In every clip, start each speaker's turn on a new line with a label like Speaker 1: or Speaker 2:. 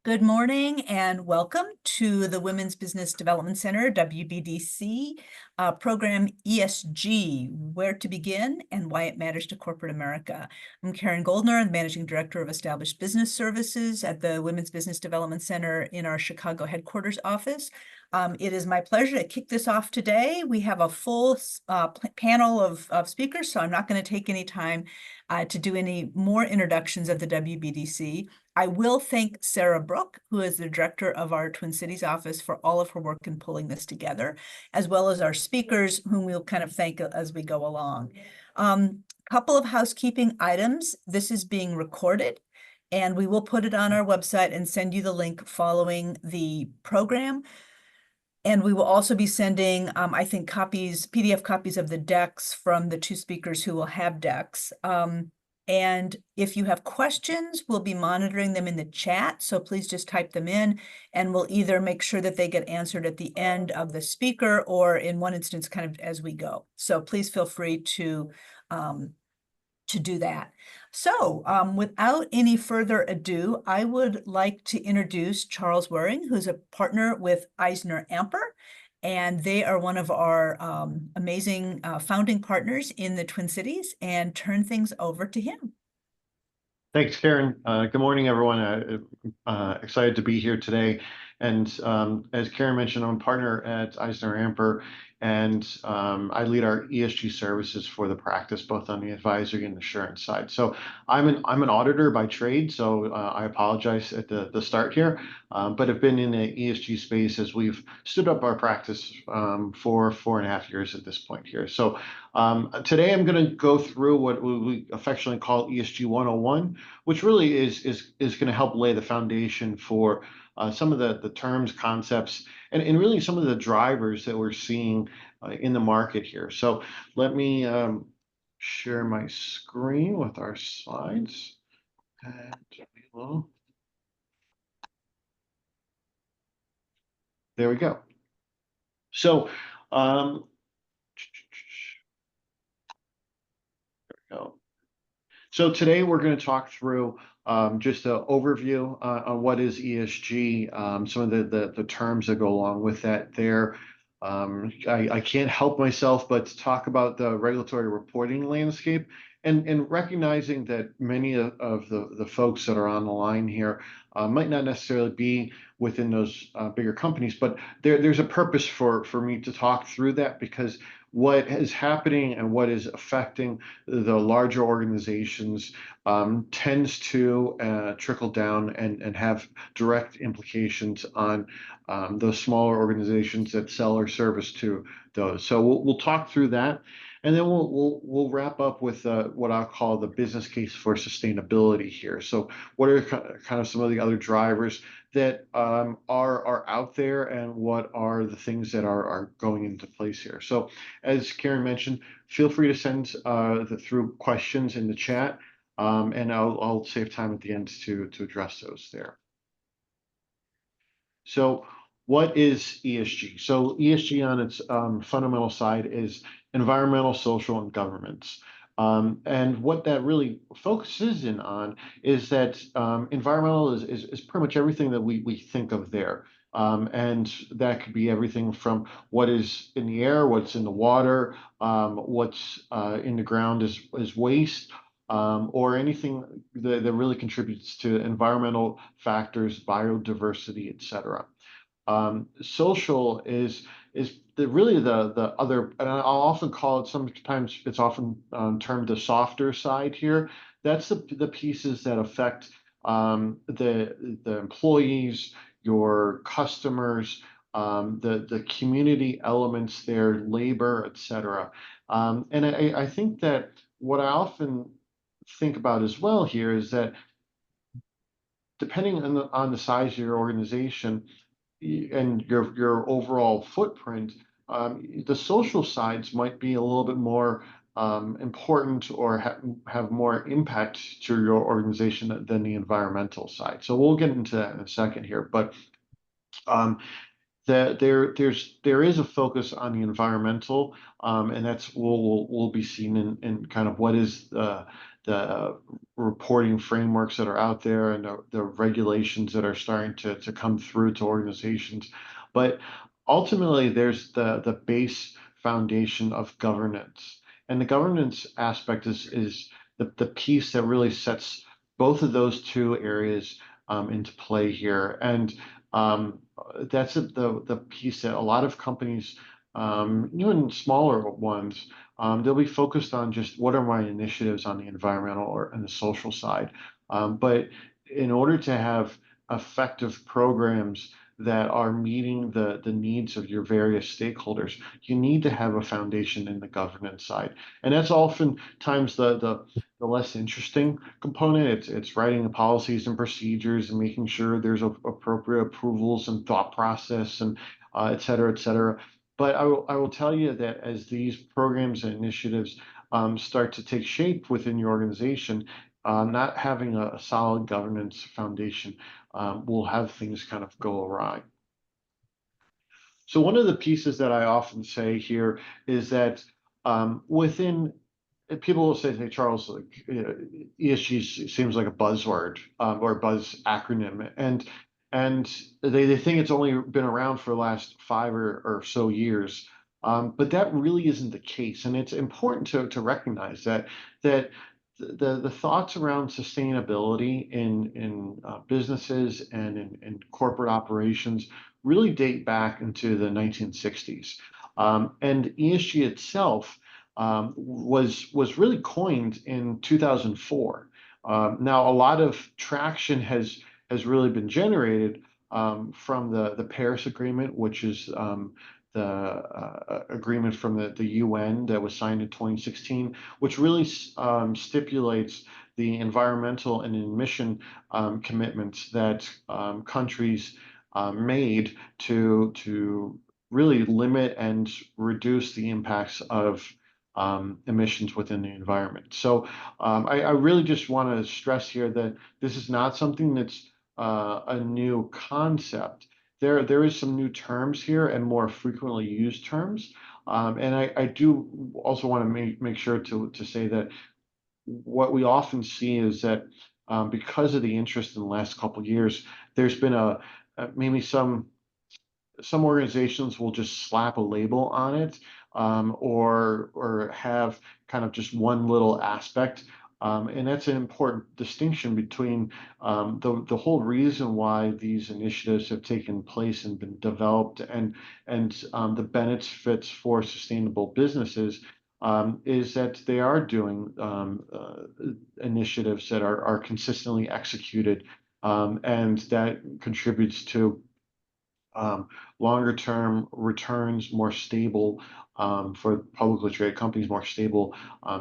Speaker 1: Good morning and welcome to the Women's Business Development Center, WBDC, program ESG, Where to Begin and Why It Matters to Corporate America. I'm Karen Goldner, the Managing Director of Established Business Services at the Women's Business Development Center in our Chicago headquarters office. It is my pleasure to kick this off today. We have a full panel of speakers, so I'm not going to take any time to do any more introductions of the WBDC. I will thank Sarah Brooke, who is the director of our Twin Cities office, for all of her work in pulling this together, as well as our speakers, whom we'll kind of thank as we go along. Couple of housekeeping items. This is being recorded, and we will put it on our website and send you the link following the program. And we will also be sending, I think, PDF copies of the decks from the two speakers who will have decks. And if you have questions, we'll be monitoring them in the chat. So please just type them in and we'll either make sure that they get answered at the end of the speaker or in one instance, kind of as we go. So please feel free to do that. So without any further ado, I would like to introduce Charles Waring, who's a partner with EisnerAmper, and they are one of our amazing founding partners in the Twin Cities, and turn things over to him.
Speaker 2: Thanks, Karen. Good morning, everyone. Excited to be here today. And as Karen mentioned, I'm a partner at EisnerAmper, and I lead our ESG services for the practice, both on the advisory and assurance side. So I'm an auditor by trade, so I apologize at the start here, but I've been in the ESG space as we've stood up our practice for 4.5 years at this point here. So today I'm going to go through what we affectionately call ESG 101, which really is going to help lay the foundation for some of the terms, concepts, and really some of the drivers that we're seeing in the market here. So let me share my screen with our slides. And there we go. So there we go. So today we're going to talk through just an overview on what is ESG, some of the terms that go along with that there. I can't help myself but to talk about the regulatory reporting landscape and recognizing that many of the folks that are on the line here might not necessarily be within those bigger companies, but there's a purpose for me to talk through that, because what is happening and what is affecting the larger organizations tends to trickle down and have direct implications on those smaller organizations that sell or service to those. So we'll talk through that, and then we'll wrap up with what I'll call the business case for sustainability here. So what are kind of some of the other drivers that are out there, and what are the things that are going into place here? So as Karen mentioned, feel free to send through questions in the chat, and I'll save time at the end to address those there. So what is ESG? So ESG on its fundamental side is environmental, social, and governance. And what that really focuses in on is that environmental is pretty much everything that we think of there. And that could be everything from what is in the air, what's in the water, what's in the ground is waste, or anything that really contributes to environmental factors, biodiversity, etc. Social is really the other, and I'll often call it, sometimes it's often termed the softer side here. That's the pieces that affect the employees, your customers, the community elements there, labor, etc. And I think that what I often think about as well here is that depending on the size of your organization and your overall footprint, the social sides might be a little bit more important or have more impact to your organization than the environmental side. So we'll get into that in a second here, but there is a focus on the environmental, and that's will be seen in kind of what is the reporting frameworks that are out there and the regulations that are starting to come through to organizations. But ultimately, there's the base foundation of governance. And the governance aspect is the piece that really sets both of those two areas into play here. And that's the piece that a lot of companies, even smaller ones, they'll be focused on just what are my initiatives on the environmental or and the social side. But in order to have effective programs that are meeting the needs of your various stakeholders, you need to have a foundation in the governance side. And that's oftentimes the less interesting component. It's writing the policies and procedures and making sure there's appropriate approvals and thought process and et cetera, et cetera. But I will tell you that as these programs and initiatives start to take shape within your organization, not having a solid governance foundation will have things kind of go awry. So one of the pieces that I often say here is that within people will say, "Hey, Charles, like, ESG seems like a buzzword or a buzz acronym," and they think it's only been around for the last 5 or so years, but that really isn't the case, and it's important to recognize that the thoughts around sustainability in businesses and in corporate operations really date back into the 1960s. And ESG itself was really coined in 2004. Now, a lot of traction has really been generated from the Paris Agreement, which is the agreement from the UN that was signed in 2016, which really stipulates the environmental and emission commitments that countries made to really limit and reduce the impacts of emissions within the environment. So I really just want to stress here that this is not something that's a new concept. There is some new terms here and more frequently used terms. And I do also want to make sure to say that what we often see is that because of the interest in the last couple of years, there's been maybe some organizations will just slap a label on it, or have kind of just one little aspect. And that's an important distinction between the whole reason why these initiatives have taken place and been developed and the benefits for sustainable businesses is that they are doing initiatives that are consistently executed, and that contributes to longer term returns, more stable for publicly traded companies, more stable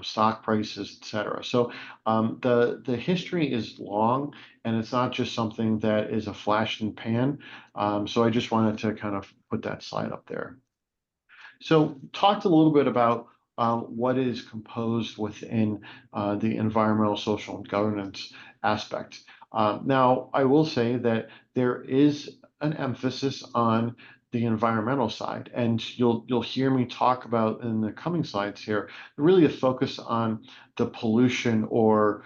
Speaker 2: stock prices, et cetera. So the history is long, and it's not just something that is a flash in the pan. So I just wanted to kind of put that slide up there. So talked a little bit about what is composed within the environmental, social, and governance aspect. Now, I will say that there is an emphasis on the environmental side, and you'll hear me talk about in the coming slides here, really a focus on the pollution or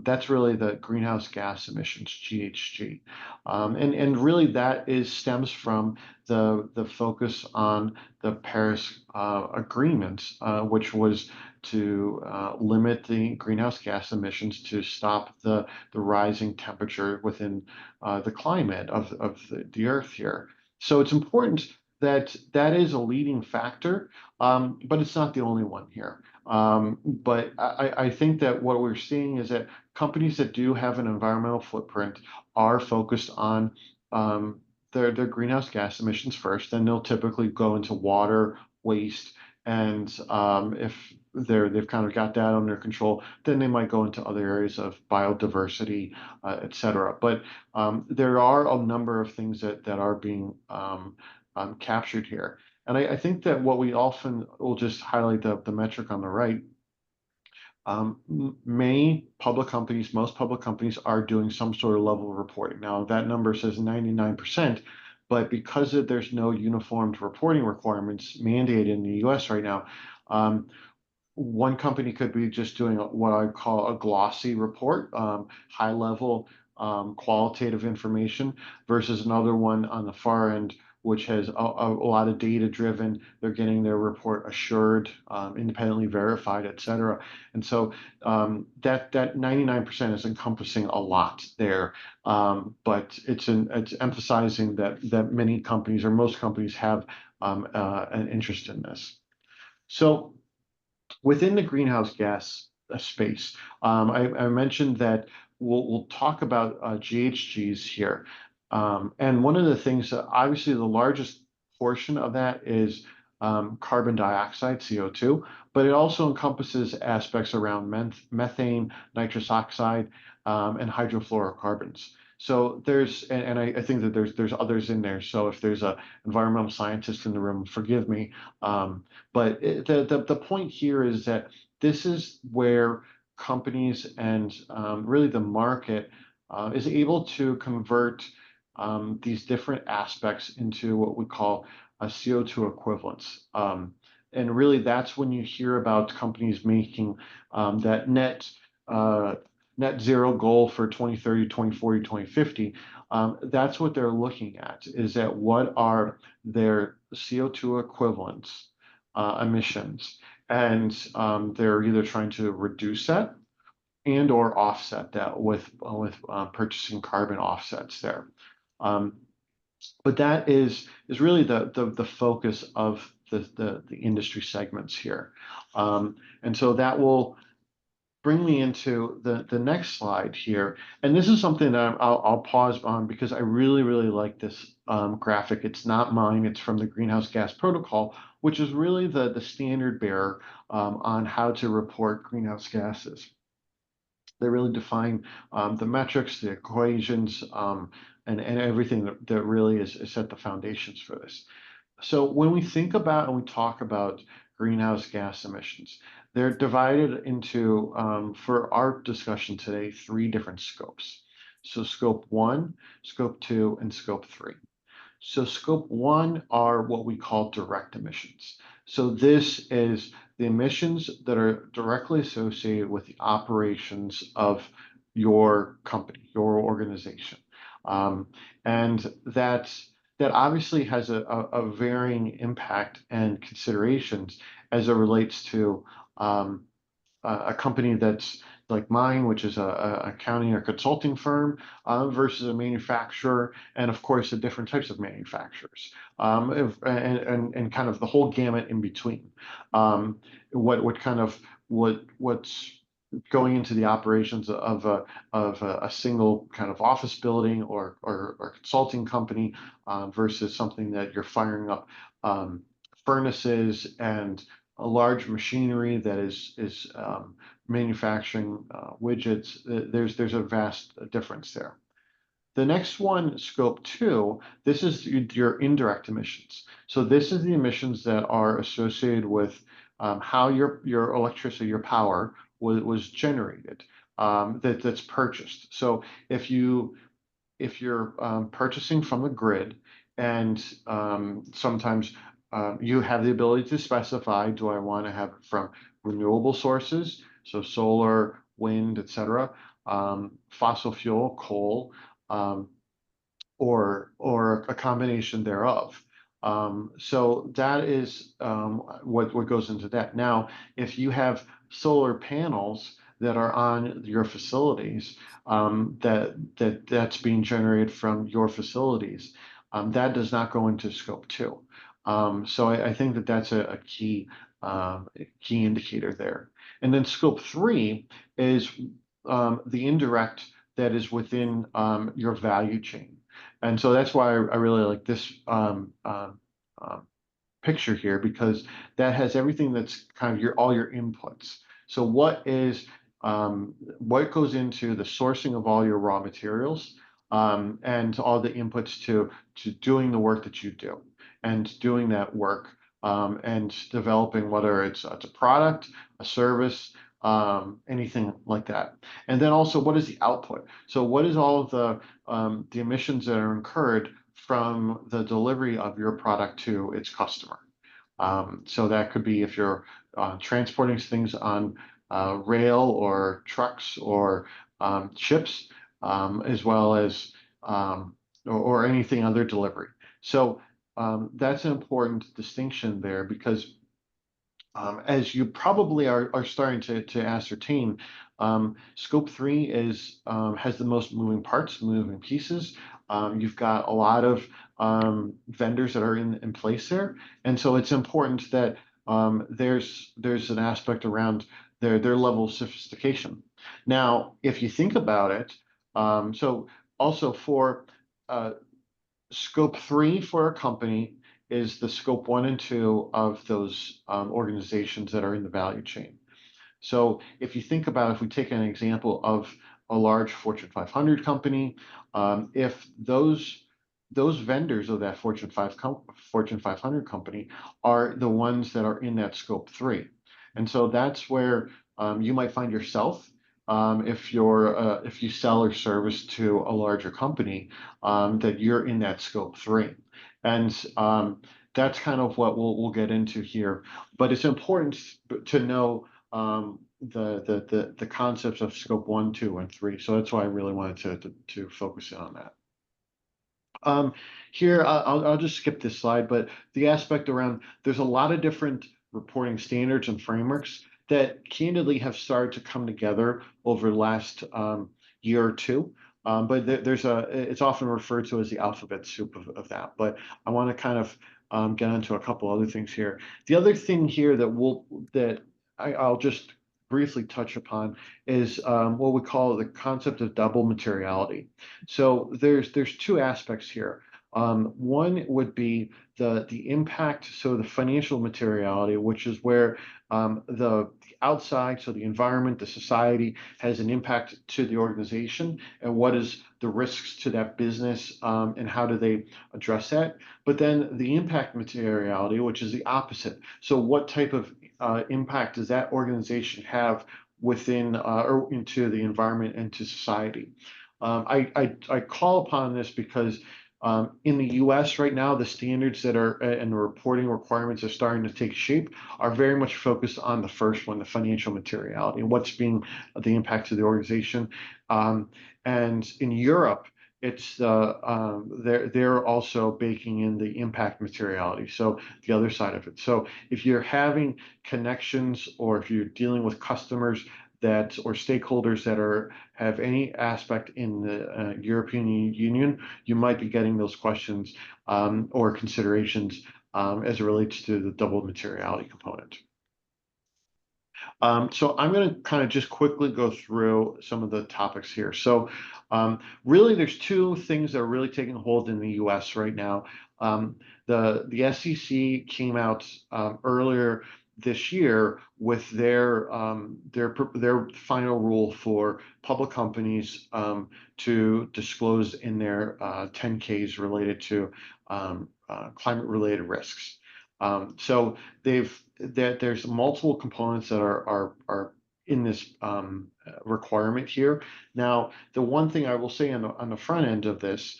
Speaker 2: that's really the greenhouse gas emissions, GHG. And really that stems from the focus on the Paris Agreement, which was to limit the greenhouse gas emissions to stop the rising temperature within the climate of the Earth here. So it's important that that is a leading factor, but it's not the only one here. But I think that what we're seeing is that companies that do have an environmental footprint are focused on their greenhouse gas emissions first. Then they'll typically go into water, waste, and if they've kind of got that under control, then they might go into other areas of biodiversity, et cetera. But there are a number of things that are being captured here. And I think that what we often will just highlight the metric on the right. Most public companies are doing some sort of level of reporting. Now that number says 99%, but because there's no uniformed reporting requirements mandated in the US right now, one company could be just doing what I call a glossy report, high level qualitative information, versus another one on the far end, which has a lot of data driven. They're getting their report assured, independently verified, et cetera. And so that 99% is encompassing a lot there. But it's emphasizing that many companies or most companies have an interest in this. So within the greenhouse gas space, I mentioned that we'll talk about GHGs here. And one of the things that obviously the largest portion of that is carbon dioxide, CO2, but it also encompasses aspects around methane, nitrous oxide, and hydrofluorocarbons. So I think that there's others in there. So if there's a environmental scientist in the room, forgive me. But the point here is that this is where companies and really the market is able to convert these different aspects into what we call a CO2 equivalence. And really, that's when you hear about companies making that net zero goal for 2030, 2040, 2050. That's what they're looking at, is at what are their CO2 equivalents emissions, and they're either trying to reduce that and or offset that with purchasing carbon offsets there. Um, but that is really the focus of the industry segments here, and so that will bring me into the next slide here. And this is something that I'll pause on because I really like this graphic. It's not mine, it's from the Greenhouse Gas Protocol, which is really the standard bearer on how to report greenhouse gases. They really define the metrics, the equations, and everything that really is set the foundations for this. So when we think about and we talk about greenhouse gas emissions, they're divided into, for our discussion today, three different scopes. So scope 1, scope 2, and scope 3. So scope 1 are what we call direct emissions. So this is the emissions that are directly associated with the operations of your company, your organization. And that obviously has a varying impact and considerations as it relates to a company that's like mine, which is a accounting or consulting firm, versus a manufacturer, and of course, the different types of manufacturers, and kind of the whole gamut in between. What's going into the operations of a single kind of office building or consulting company versus something that you're firing up furnaces and a large machinery that is manufacturing widgets. There's a vast difference there. The next one, scope 2, this is your indirect emissions. So this is the emissions that are associated with how your electricity, your power was generated, that's purchased. So if you're purchasing from the grid, and sometimes you have the ability to specify, do I want to have it from renewable sources, so solar, wind, etc., fossil fuel, coal, or a combination thereof. So that is what goes into that. Now, if you have solar panels that are on your facilities, that's being generated from your facilities, that does not go into scope 2. So I think that that's a key indicator there. And then scope 3 is the indirect that is within your value chain. And so that's why I really like this picture here, because that has everything that's kind of all your inputs. So what goes into the sourcing of all your raw materials, and all the inputs to doing the work that you do, and doing that work, and developing, whether it's a product, a service, anything like that. And then also, what is the output? So what is all of the emissions that are incurred from the delivery of your product to its customer? So that could be if you're transporting things on rail or trucks or ships, as well as or anything other delivery. So that's an important distinction there because as you probably are starting to ascertain, Scope 3 has the most moving parts, moving pieces. You've got a lot of vendors that are in place there, and so it's important that there's an aspect around their level of sophistication. Now, if you think about it, so also for uh, Scope 3 for a company is the scope 1 and 2 of those organizations that are in the value chain. So if you think about, if we take an example of a large Fortune 500 company, if those vendors of that Fortune 500 company are the ones that are in that scope 3. And so that's where you might find yourself if you sell or service to a larger company, that you're in that scope 3. And that's kind of what we'll get into here. But it's important to know the concepts of scope 1, 2, and 3. So that's why I really wanted to focus in on that. Here, I'll just skip this slide, but the aspect around there's a lot of different reporting standards and frameworks that candidly have started to come together over the last year or two. But it's often referred to as the alphabet soup of that. But I want to kind of get into a couple other things here. The other thing here I'll just briefly touch upon is what we call the concept of double materiality. So there's two aspects here. One would be the impact, so the financial materiality, which is where the outside, so the environment, the society, has an impact to the organization, and what is the risks to that business, and how do they address that? But then the impact materiality, which is the opposite. So what type of impact does that organization have within or into the environment and to society? I call upon this because in the US right now, the standards that are and the reporting requirements are starting to take shape are very much focused on the first one, the financial materiality, and what's being the impact to the organization. And in Europe, they're also baking in the impact materiality, so the other side of it. So if you're having connections or if you're dealing with customers or stakeholders that have any aspect in the European Union, you might be getting those questions or considerations as it relates to the double materiality component. So I'm going to kind of just quickly go through some of the topics here. So really, there's two things that are really taking hold in the US right now. The SEC came out earlier this year with their final rule for public companies to disclose in their 10Ks related to climate-related risks. So there's multiple components that are in this requirement here. Now, the one thing I will say on the front end of this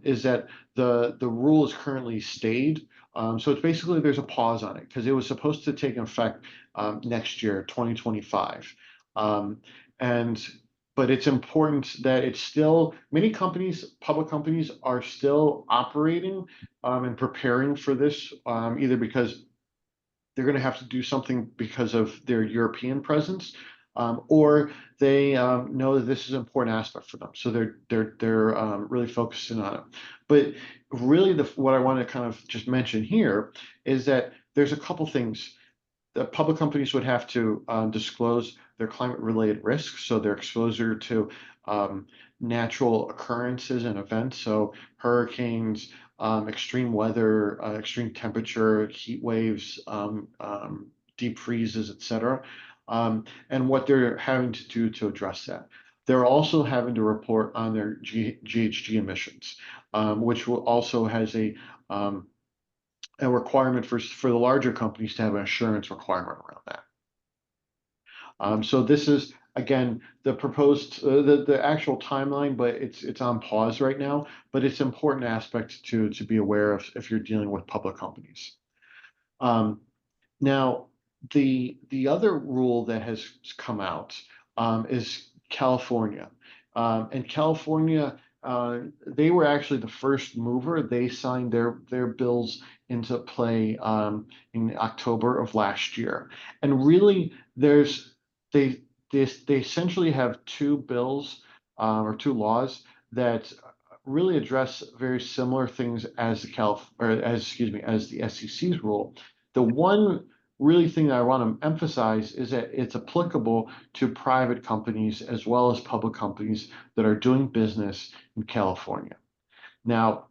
Speaker 2: is that the rule is currently stayed. So it's basically there's a pause on it because it was supposed to take effect next year, 2025. But it's important that it's still, many companies, public companies, are still operating and preparing for this, either because they're going to have to do something because of their European presence, or they know that this is an important aspect for them, so they're really focusing on it. But really, what I want to kind of just mention here is that there's a couple things that public companies would have to disclose their climate-related risks, so their exposure to natural occurrences and events, so hurricanes, extreme weather, extreme temperature, heat waves, deep freezes, etc., and what they're having to do to address that. They're also having to report on their GHG emissions, which also has a requirement for the larger companies to have an assurance requirement around that. So this is, again, the proposed, the actual timeline, but it's on pause right now, but it's an important aspect to be aware of if you're dealing with public companies. Now, The other rule that has come out is California. And California, they were actually the first mover. They signed their bills into play in October of last year. And really, they they essentially have two bills or two laws that really address very similar things as as the SEC's rule. The one really thing that I want to emphasize is that it's applicable to private companies as well as public companies that are doing business in California. Now,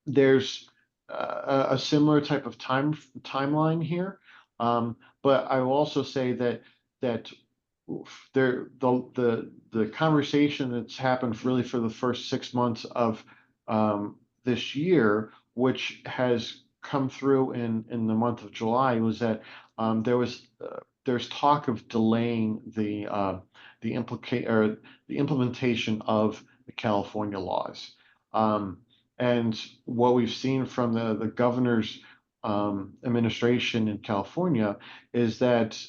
Speaker 2: there's a similar type of timeline here, but I will also say that the conversation that's happened really for the first 6 months of this year, which has come through in the month of July, was that there's talk of delaying the implementation of the California laws. And what we've seen from the governor's administration in California is that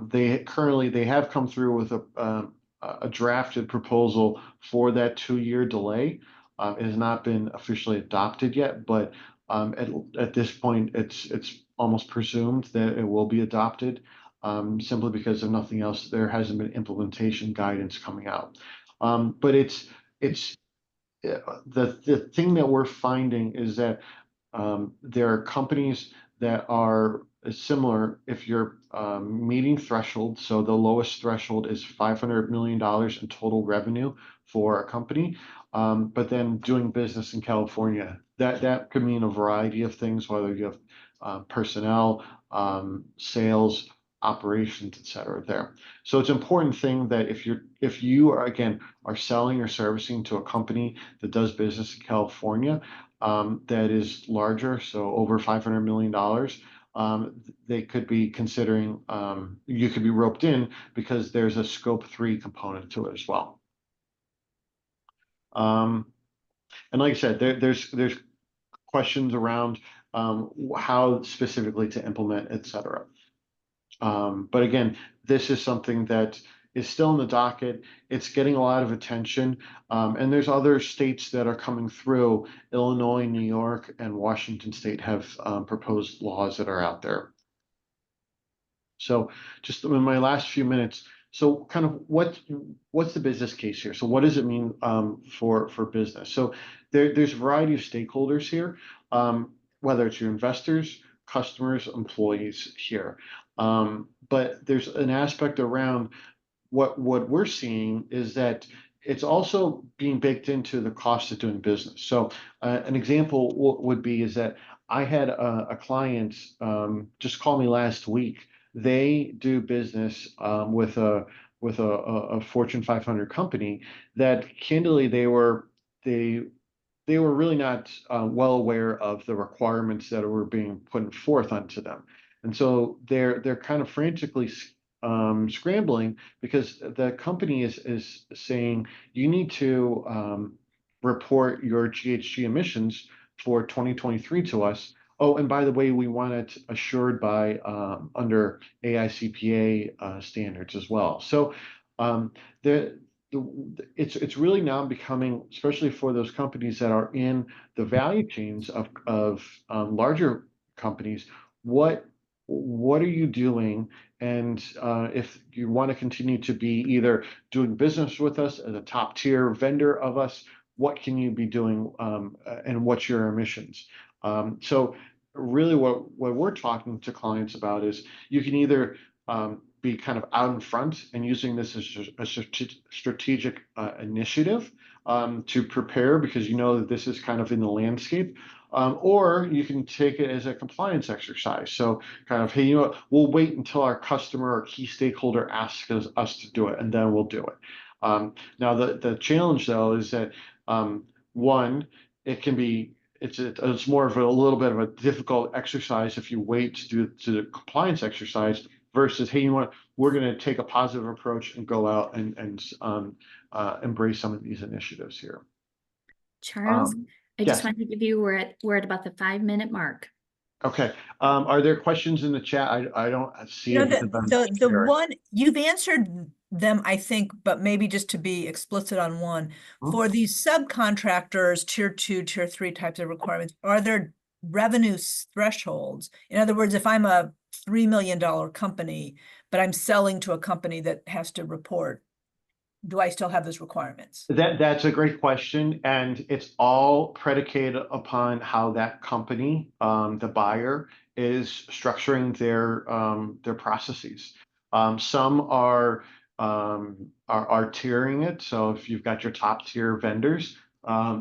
Speaker 2: they have come through with a drafted proposal for that 2-year delay. It has not been officially adopted yet, but at this point, it's almost presumed that it will be adopted, simply because if nothing else, there hasn't been implementation guidance coming out. But it's the thing that we're finding is that there are companies that are similar if you're meeting threshold. So the lowest threshold is $500 million in total revenue for a company. But then doing business in California, that could mean a variety of things, whether you have personnel, sales, operations, et cetera there. So it's an important thing that if you are, again, are selling or servicing to a company that does business in California, that is larger, so over $500 million, they could be considering, you could be roped in because there's a scope 3 component to it as well. And like I said, there's questions around how specifically to implement, et cetera. But again, this is something that is still in the docket. It's getting a lot of attention. And there's other states that are coming through. Illinois, New York, and Washington State have proposed laws that are out there. So just in my last few minutes, so kind of what's the business case here? So what does it mean for business? So there's a variety of stakeholders here, whether it's your investors, customers, employees here. But there's an aspect around what we're seeing is that it's also being baked into the cost of doing business. So an example would be is that I had a client just call me last week. They do business with a Fortune 500 company that candidly they were really not well aware of the requirements that were being put forth onto them. And so they're kind of frantically scrambling because the company is saying you need to report your GHG emissions for 2023 to us. Oh, and by the way, we want it assured by under AICPA standards as well. So it's really now becoming, especially for those companies that are in the value chains of larger companies, what are you doing? And if you want to continue to be either doing business with us as a top tier vendor of us, what can you be doing and what's your emissions? So really what we're talking to clients about is you can either be kind of out in front and using this as a strategic initiative to prepare because you know that this is kind of in the landscape. Or you can take it as a compliance exercise. So kind of, hey, you know what, we'll wait until our customer or key stakeholder asks us to do it, and then we'll do it. Now, the challenge, though, is that one, it can be, it's more of a little bit of a difficult exercise if you wait to do the compliance exercise versus, hey, you know what, we're going to take a positive approach and go out and embrace some of these initiatives here.
Speaker 3: Charles, I just
Speaker 2: yes.
Speaker 3: want to give you, we're at about the 5-minute mark.
Speaker 2: Okay. Are there questions in the chat? I don't see
Speaker 1: You
Speaker 2: it
Speaker 1: know,
Speaker 2: because I'm
Speaker 1: the
Speaker 2: sharing.
Speaker 1: one, you've answered them, I think, but maybe just to be explicit on one,
Speaker 2: Hmm?
Speaker 1: for these subcontractors, tier 2, tier 3 types of requirements, are there revenue thresholds? In other words, if I'm a $3 million company, but I'm selling to a company that has to report, do I still have those requirements?
Speaker 2: That's a great question, and it's all predicated upon how that company, the buyer, is structuring their processes. Some are tiering it. So if you've got your top tier vendors,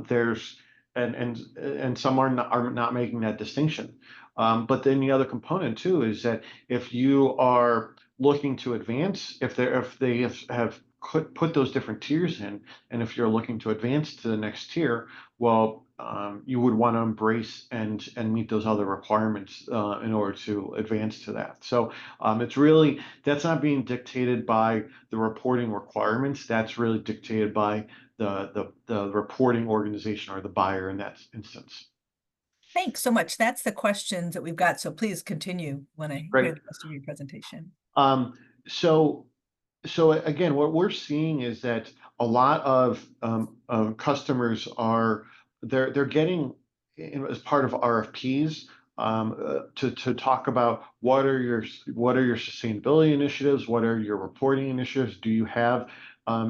Speaker 2: there's and some are not making that distinction. But then the other component too is that if you are looking to advance, if they have put those different tiers in, and if you're looking to advance to the next tier, well, you would want to embrace and meet those other requirements in order to advance to that. So it's really, that's not being dictated by the reporting requirements. That's really dictated by the reporting organization or the buyer in that instance.
Speaker 1: Thanks so much. That's the questions that we've got. So please continue when I
Speaker 2: Great.
Speaker 1: hear the rest of your presentation.
Speaker 2: Um, so So again, what we're seeing is that a lot of customers are they're getting as part of RFPs to talk about what are your sustainability initiatives, what are your reporting initiatives, do you have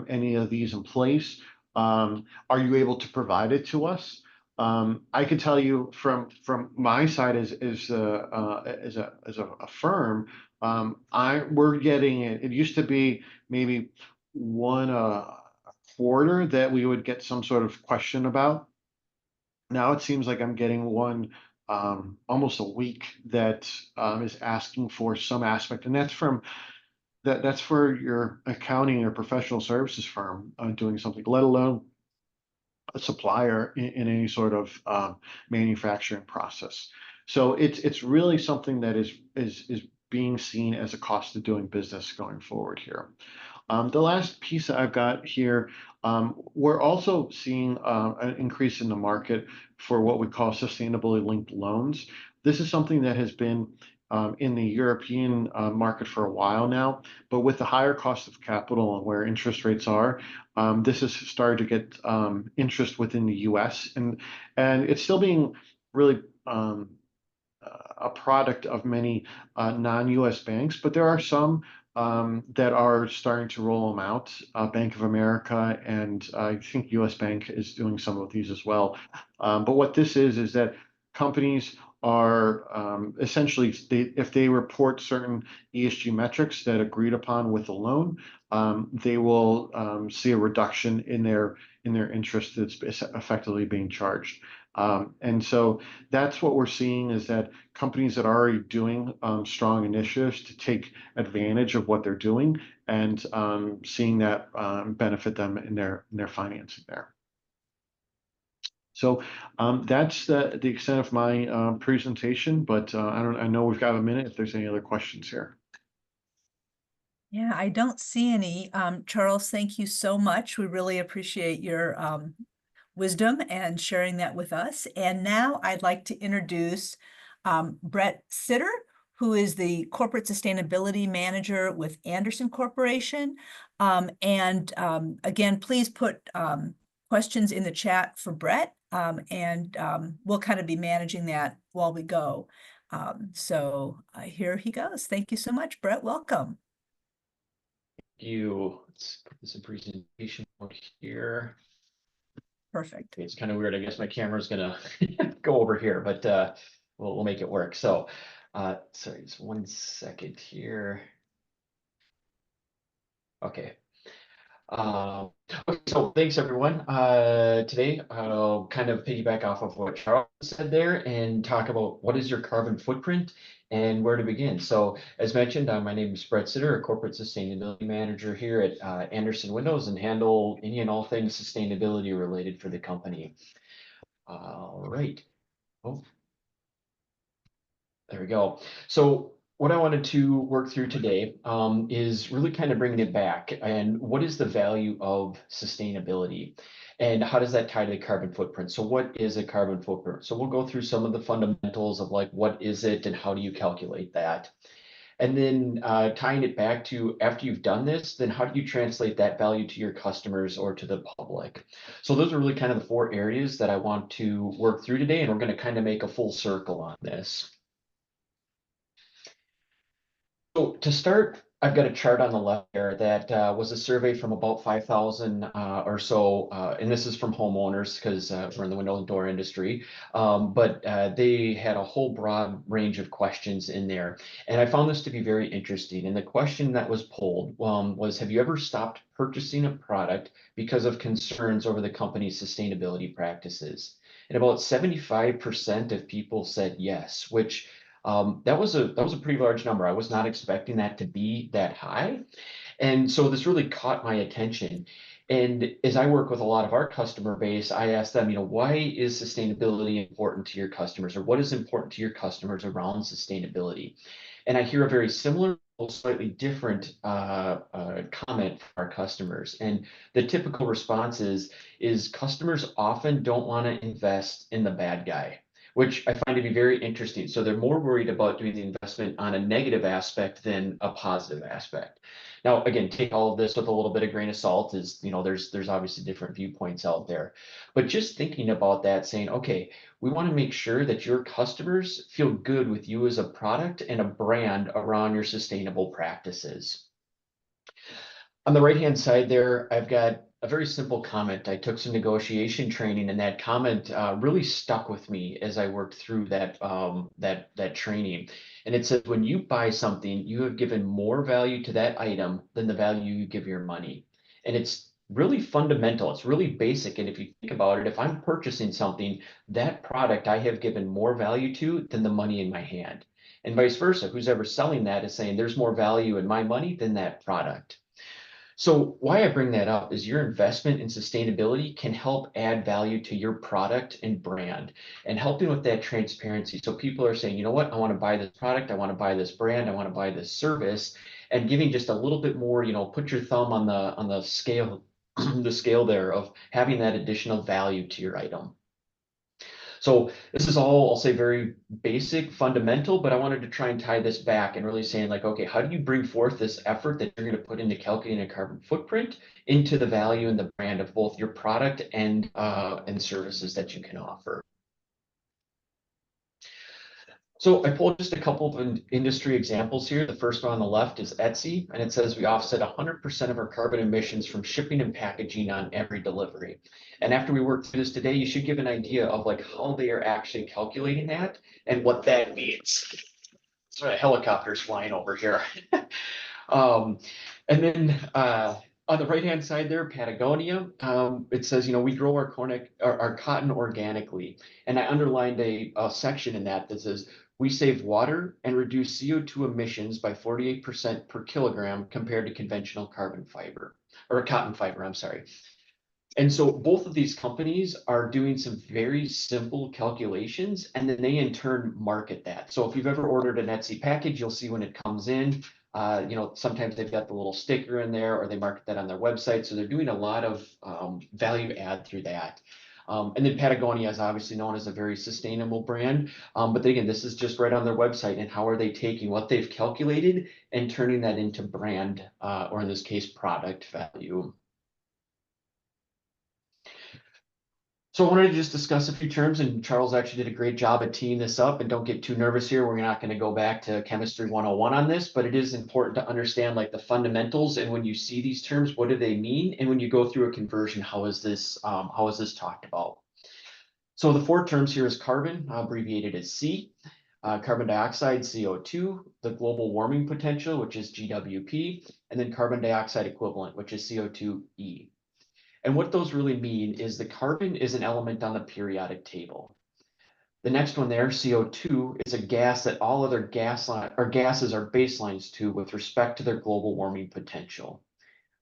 Speaker 2: any of these in place? Are you able to provide it to us? I can tell you from my side as a firm, we're getting it. It used to be maybe one a quarter that we would get some sort of question about. Now it seems like I'm getting one almost a week that is asking for some aspect, and that's for your accounting or professional services firm doing something, let alone a supplier in any sort of manufacturing process. So it's really something that is being seen as a cost of doing business going forward here. The last piece that I've got here, we're also seeing an increase in the market for what we call sustainability linked loans. This is something that has been in the European market for a while now, but with the higher cost of capital and where interest rates are, this has started to get interest within the US, and it's still being really a product of many non-US banks, but there are some that are starting to roll them out. Bank of America and I think US Bank is doing some of these as well. But what this is that companies are essentially, if they report certain ESG metrics that agreed upon with a loan, they will see a reduction in their interest that's effectively being charged. And so that's what we're seeing, is that companies that are already doing strong initiatives to take advantage of what they're doing, and seeing that benefit them in their financing there. So that's the extent of my presentation, but I know we've got a minute if there's any other questions here.
Speaker 1: Yeah, I don't see any. Charles, thank you so much. We really appreciate your wisdom and sharing that with us. And now I'd like to introduce Brett Sitter, who is the Corporate Sustainability Manager with Andersen Corporation. Again, please put questions in the chat for Brett, and we'll kind of be managing that while we go. Here he goes. Thank you so much, Brett. Welcome.
Speaker 3: Let's put this in presentation mode here.
Speaker 1: Perfect.
Speaker 3: It's kind of weird. I guess my camera's gonna go over here, but we'll make it work. So sorry, just 1 second here. Okay. Okay, so thanks everyone. Today I'll kind of piggyback off of what Charles said there and talk about what is your carbon footprint and where to begin. So as mentioned, my name is Brett Sitter, a corporate sustainability manager here at Andersen Windows, and handle any and all things sustainability related for the company. All right. Oh, there we go. So what I wanted to work through today is really kind of bringing it back and what is the value of sustainability and how does that tie to the carbon footprint? So what is a carbon footprint? So we'll go through some of the fundamentals of like, what is it and how do you calculate that? And then tying it back to after you've done this, then how do you translate that value to your customers or to the public? So those are really kind of the four areas that I want to work through today, and we're going to kind of make a full circle on this. So to start, I've got a chart on the left there that was a survey from about 5,000 or so, and this is from homeowners because we're in the window and door industry. But they had a whole broad range of questions in there, and I found this to be very interesting. And the question that was polled was, have you ever stopped purchasing a product because of concerns over the company's sustainability practices? And about 75% of people said yes, which that was a pretty large number. I was not expecting that to be that high. And so this really caught my attention. And as I work with a lot of our customer base, I ask them, why is sustainability important to your customers, or what is important to your customers around sustainability? And I hear a very similar, slightly different comment from our customers. And the typical response is customers often don't want to invest in the bad guy, which I find to be very interesting. So they're more worried about doing the investment on a negative aspect than a positive aspect. Now, again, take all of this with a little bit of grain of salt. There's obviously different viewpoints out there, but just thinking about that, saying, okay, we want to make sure that your customers feel good with you as a product and a brand around your sustainable practices. On the right-hand side there, I've got a very simple comment. I took some negotiation training, and that comment really stuck with me as I worked through that training. And it says, when you buy something, you have given more value to that item than the value you give your money. And it's really fundamental. It's really basic. And if you think about it, if I'm purchasing something, that product I have given more value to than the money in my hand. And vice versa. Who's ever selling that is saying there's more value in my money than that product. So why I bring that up is your investment in sustainability can help add value to your product and brand and helping with that transparency. So people are saying, you know what, I want to buy this product, I want to buy this brand, I want to buy this service, and giving just a little bit more, put your thumb on the scale, the scale there of having that additional value to your item. So this is all, I'll say, very basic, fundamental, but I wanted to try and tie this back and really saying like, okay, how do you bring forth this effort that you're going to put into calculating a carbon footprint into the value and the brand of both your product and services that you can offer? So I pulled just a couple of industry examples here. The first one on the left is Etsy, and it says we offset 100% of our carbon emissions from shipping and packaging on every delivery. And after we work through this today, you should give an idea of like how they are actually calculating that and what that means. Sort of helicopters flying over here. And then on the right-hand side there, Patagonia, it says, we grow our cotton organically. And I underlined a section in that says, we save water and reduce CO2 emissions by 48% per kilogram compared to conventional carbon fiber, or cotton fiber, I'm sorry. And so both of these companies are doing some very simple calculations, and then they in turn market that. So if you've ever ordered an Etsy package, you'll see when it comes in, sometimes they've got the little sticker in there or they market that on their website. So they're doing a lot of value add through that. And then Patagonia is obviously known as a very sustainable brand. But again, this is just right on their website. And how are they taking what they've calculated and turning that into brand, or in this case, product value? So I wanted to just discuss a few terms, and Charles actually did a great job at teeing this up. And don't get too nervous here. We're not going to go back to Chemistry 101 on this, but it is important to understand like the fundamentals. And when you see these terms, what do they mean? And when you go through a conversion, how is this talked about? So the four terms here is carbon, abbreviated as C, carbon dioxide, CO2, the global warming potential, which is GWP, and then carbon dioxide equivalent, which is CO2e. And what those really mean is the carbon is an element on the periodic table. The next one there, CO2, is a gas that all other gases are baselines to with respect to their global warming potential.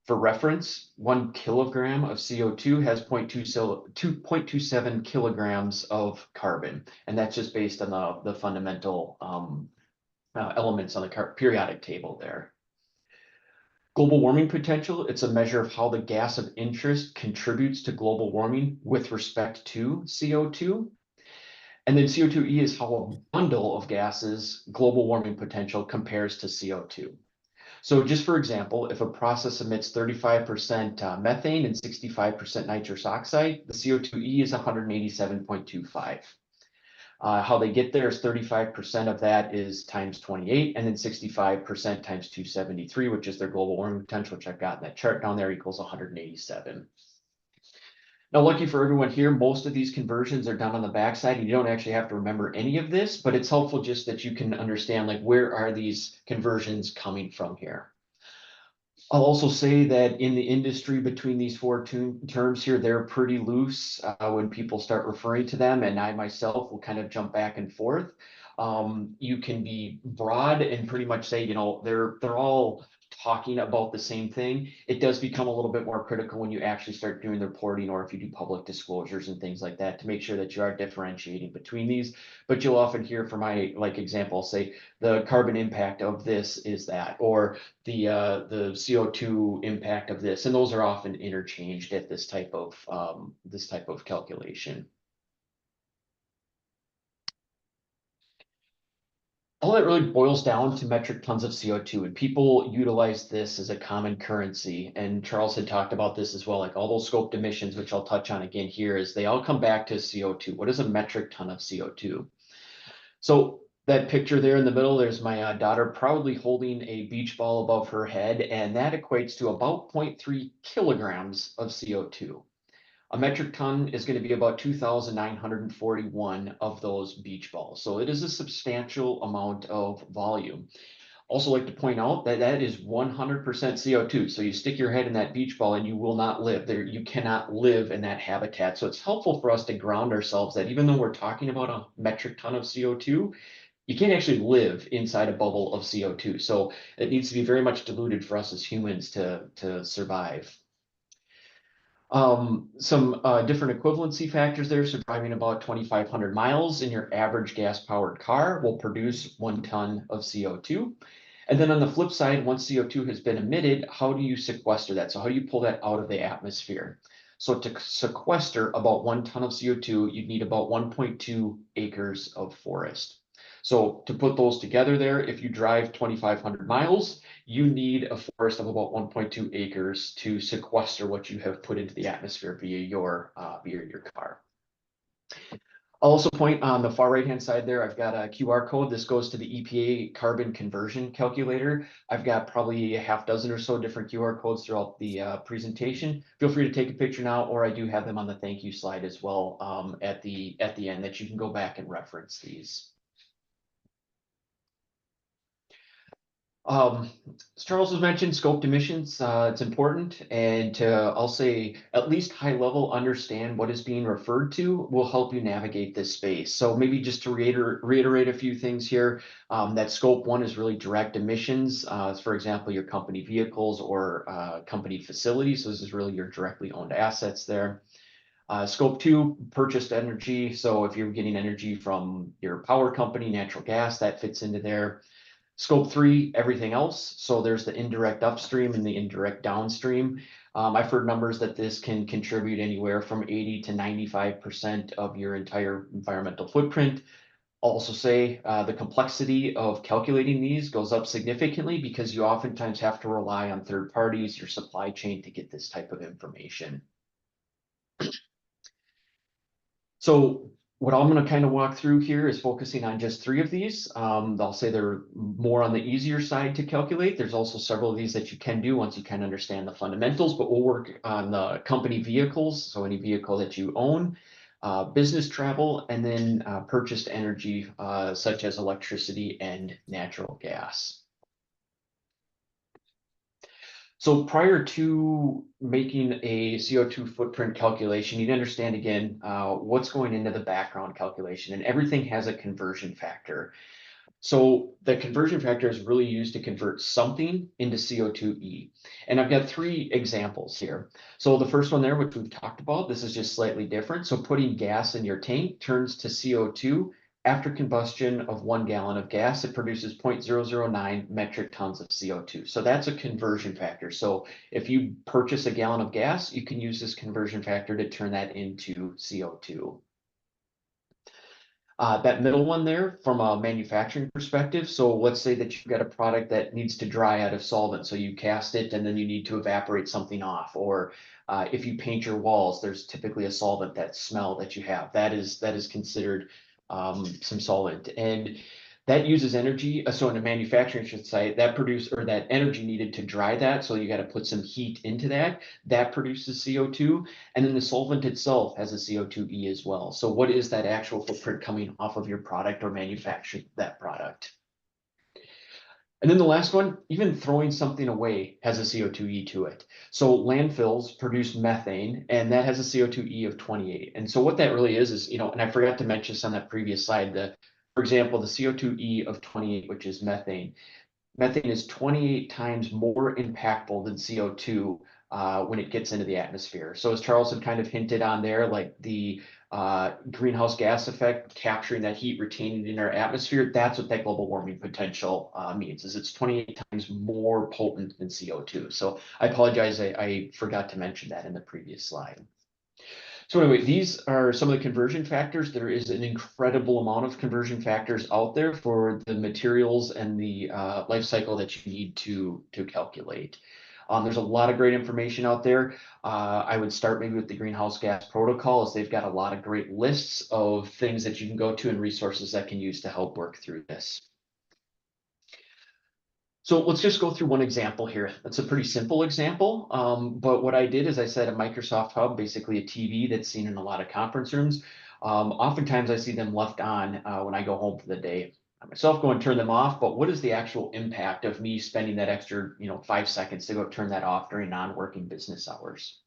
Speaker 3: For reference, 1 kilogram of CO2 has 0.27 kilograms of carbon, and that's just based on the fundamental elements on the periodic table there. Global warming potential, it's a measure of how the gas of interest contributes to global warming with respect to CO2. And then CO2e is how a bundle of gases, global warming potential, compares to CO2. So just for example, if a process emits 35% methane and 65% nitrous oxide, the CO2e is 187.25. How they get there is 35% of that is times 28, and then 65% times 273, which is their global warming potential, which I've got in that chart down there, equals 187. Now, lucky for everyone here, most of these conversions are done on the backside, and you don't actually have to remember any of this, but it's helpful just that you can understand, like, where are these conversions coming from here. I'll also say that in the industry between these four terms here, they're pretty loose when people start referring to them, and I myself will kind of jump back and forth. You can be broad and pretty much say, you know, they're all talking about the same thing. It does become a little bit more critical when you actually start doing the reporting, or if you do public disclosures and things like that, to make sure that you are differentiating between these. But you'll often hear from my example, say the carbon impact of this is that, or the CO2 impact of this, and those are often interchanged at this type of calculation. All that really boils down to metric tons of CO2, and people utilize this as a common currency. And Charles had talked about this as well, like all those scoped emissions, which I'll touch on again here, is they all come back to CO2. What is a metric ton of CO2? So that picture there in the middle, there's my daughter proudly holding a beach ball above her head, and that equates to about 0.3 kilograms of CO2. A metric ton is going to be about 2,941 of those beach balls. So it is a substantial amount of volume. Also like to point out that that is 100% CO2. So you stick your head in that beach ball and you will not live there. You cannot live in that habitat. So it's helpful for us to ground ourselves that even though we're talking about a metric ton of CO2, you can't actually live inside a bubble of CO2. So it needs to be very much diluted for us as humans to survive. Some different equivalency factors there. So driving about 2,500 miles in your average gas powered car will produce 1 ton of CO2. And then on the flip side, once CO2 has been emitted, how do you sequester that? So how do you pull that out of the atmosphere? So to sequester about 1 ton of CO2, you'd need about 1.2 acres of forest. So to put those together there, if you drive 2,500 miles, you need a forest of about 1.2 acres to sequester what you have put into the atmosphere via your car. I'll also point on the far right-hand side there, I've got a QR code. This goes to the EPA carbon conversion calculator. I've got probably a half dozen or so different QR codes throughout the presentation. Feel free to take a picture now, or I do have them on the thank you slide as well at the end, that you can go back and reference these. As Charles has mentioned, scoped emissions, it's important, and to, I'll say, at least high level understand what is being referred to will help you navigate this space. So maybe just to reiterate a few things here, that scope 1 is really direct emissions, for example, your company vehicles or company facilities. So this is really your directly owned assets there. Scope 2, purchased energy. So if you're getting energy from your power company, natural gas, that fits into there. Scope 3, everything else. So there's the indirect upstream and the indirect downstream. I've heard numbers that this can contribute anywhere from 80 to 95% of your entire environmental footprint. I'll also say the complexity of calculating these goes up significantly because you oftentimes have to rely on third parties, your supply chain, to get this type of information. So what I'm going to kind of walk through here is focusing on just 3 of these. I'll say they're more on the easier side to calculate. There's also several of these that you can do once you kind of understand the fundamentals, but we'll work on the company vehicles. So any vehicle that you own, business travel, and then purchased energy, such as electricity and natural gas. So prior to making a CO2 footprint calculation, you need to understand again what's going into the background calculation, and everything has a conversion factor. So the conversion factor is really used to convert something into CO2e. And I've got 3 examples here. So the first one there, which we've talked about, this is just slightly different. So putting gas in your tank turns to CO2 after combustion of 1 gallon of gas, it produces 0.009 metric tons of CO2. So that's a conversion factor. So if you purchase a gallon of gas, you can use this conversion factor to turn that into CO2. That middle one there from a manufacturing perspective. So let's say that you've got a product that needs to dry out of solvent. So you cast it and then you need to evaporate something off. Or if you paint your walls, there's typically a solvent, that smell that you have. That is considered some solvent. And that uses energy. So in a manufacturing site, that energy needed to dry that. So you got to put some heat into that. That produces CO2. And then the solvent itself has a CO2e as well. So what is that actual footprint coming off of your product or manufacturing that product? And then the last one, even throwing something away has a CO2e to it. So landfills produce methane, and that has a CO2e of 28. And so what that really is, and I forgot to mention this on that previous slide, for example, the CO2e of 28, which is methane. Methane is 28 times more impactful than CO2 when it gets into the atmosphere. So as Charles had kind of hinted on there, like the greenhouse gas effect, capturing that heat, retaining it in our atmosphere, that's what that global warming potential means, is it's 28 times more potent than CO2. So I apologize, I forgot to mention that in the previous slide. So anyway, these are some of the conversion factors. There is an incredible amount of conversion factors out there for the materials and the life cycle that you need to calculate. There's a lot of great information out there. I would start maybe with the greenhouse gas protocol, as they've got a lot of great lists of things that you can go to and resources that can use to help work through this. So let's just go through one example here. That's a pretty simple example, but what I did is I set a Microsoft Hub, basically a TV that's seen in a lot of conference rooms. Oftentimes I see them left on when I go home for the day. I myself go and turn them off, but what is the actual impact of me spending that extra 5 seconds to go turn that off during non-working business hours?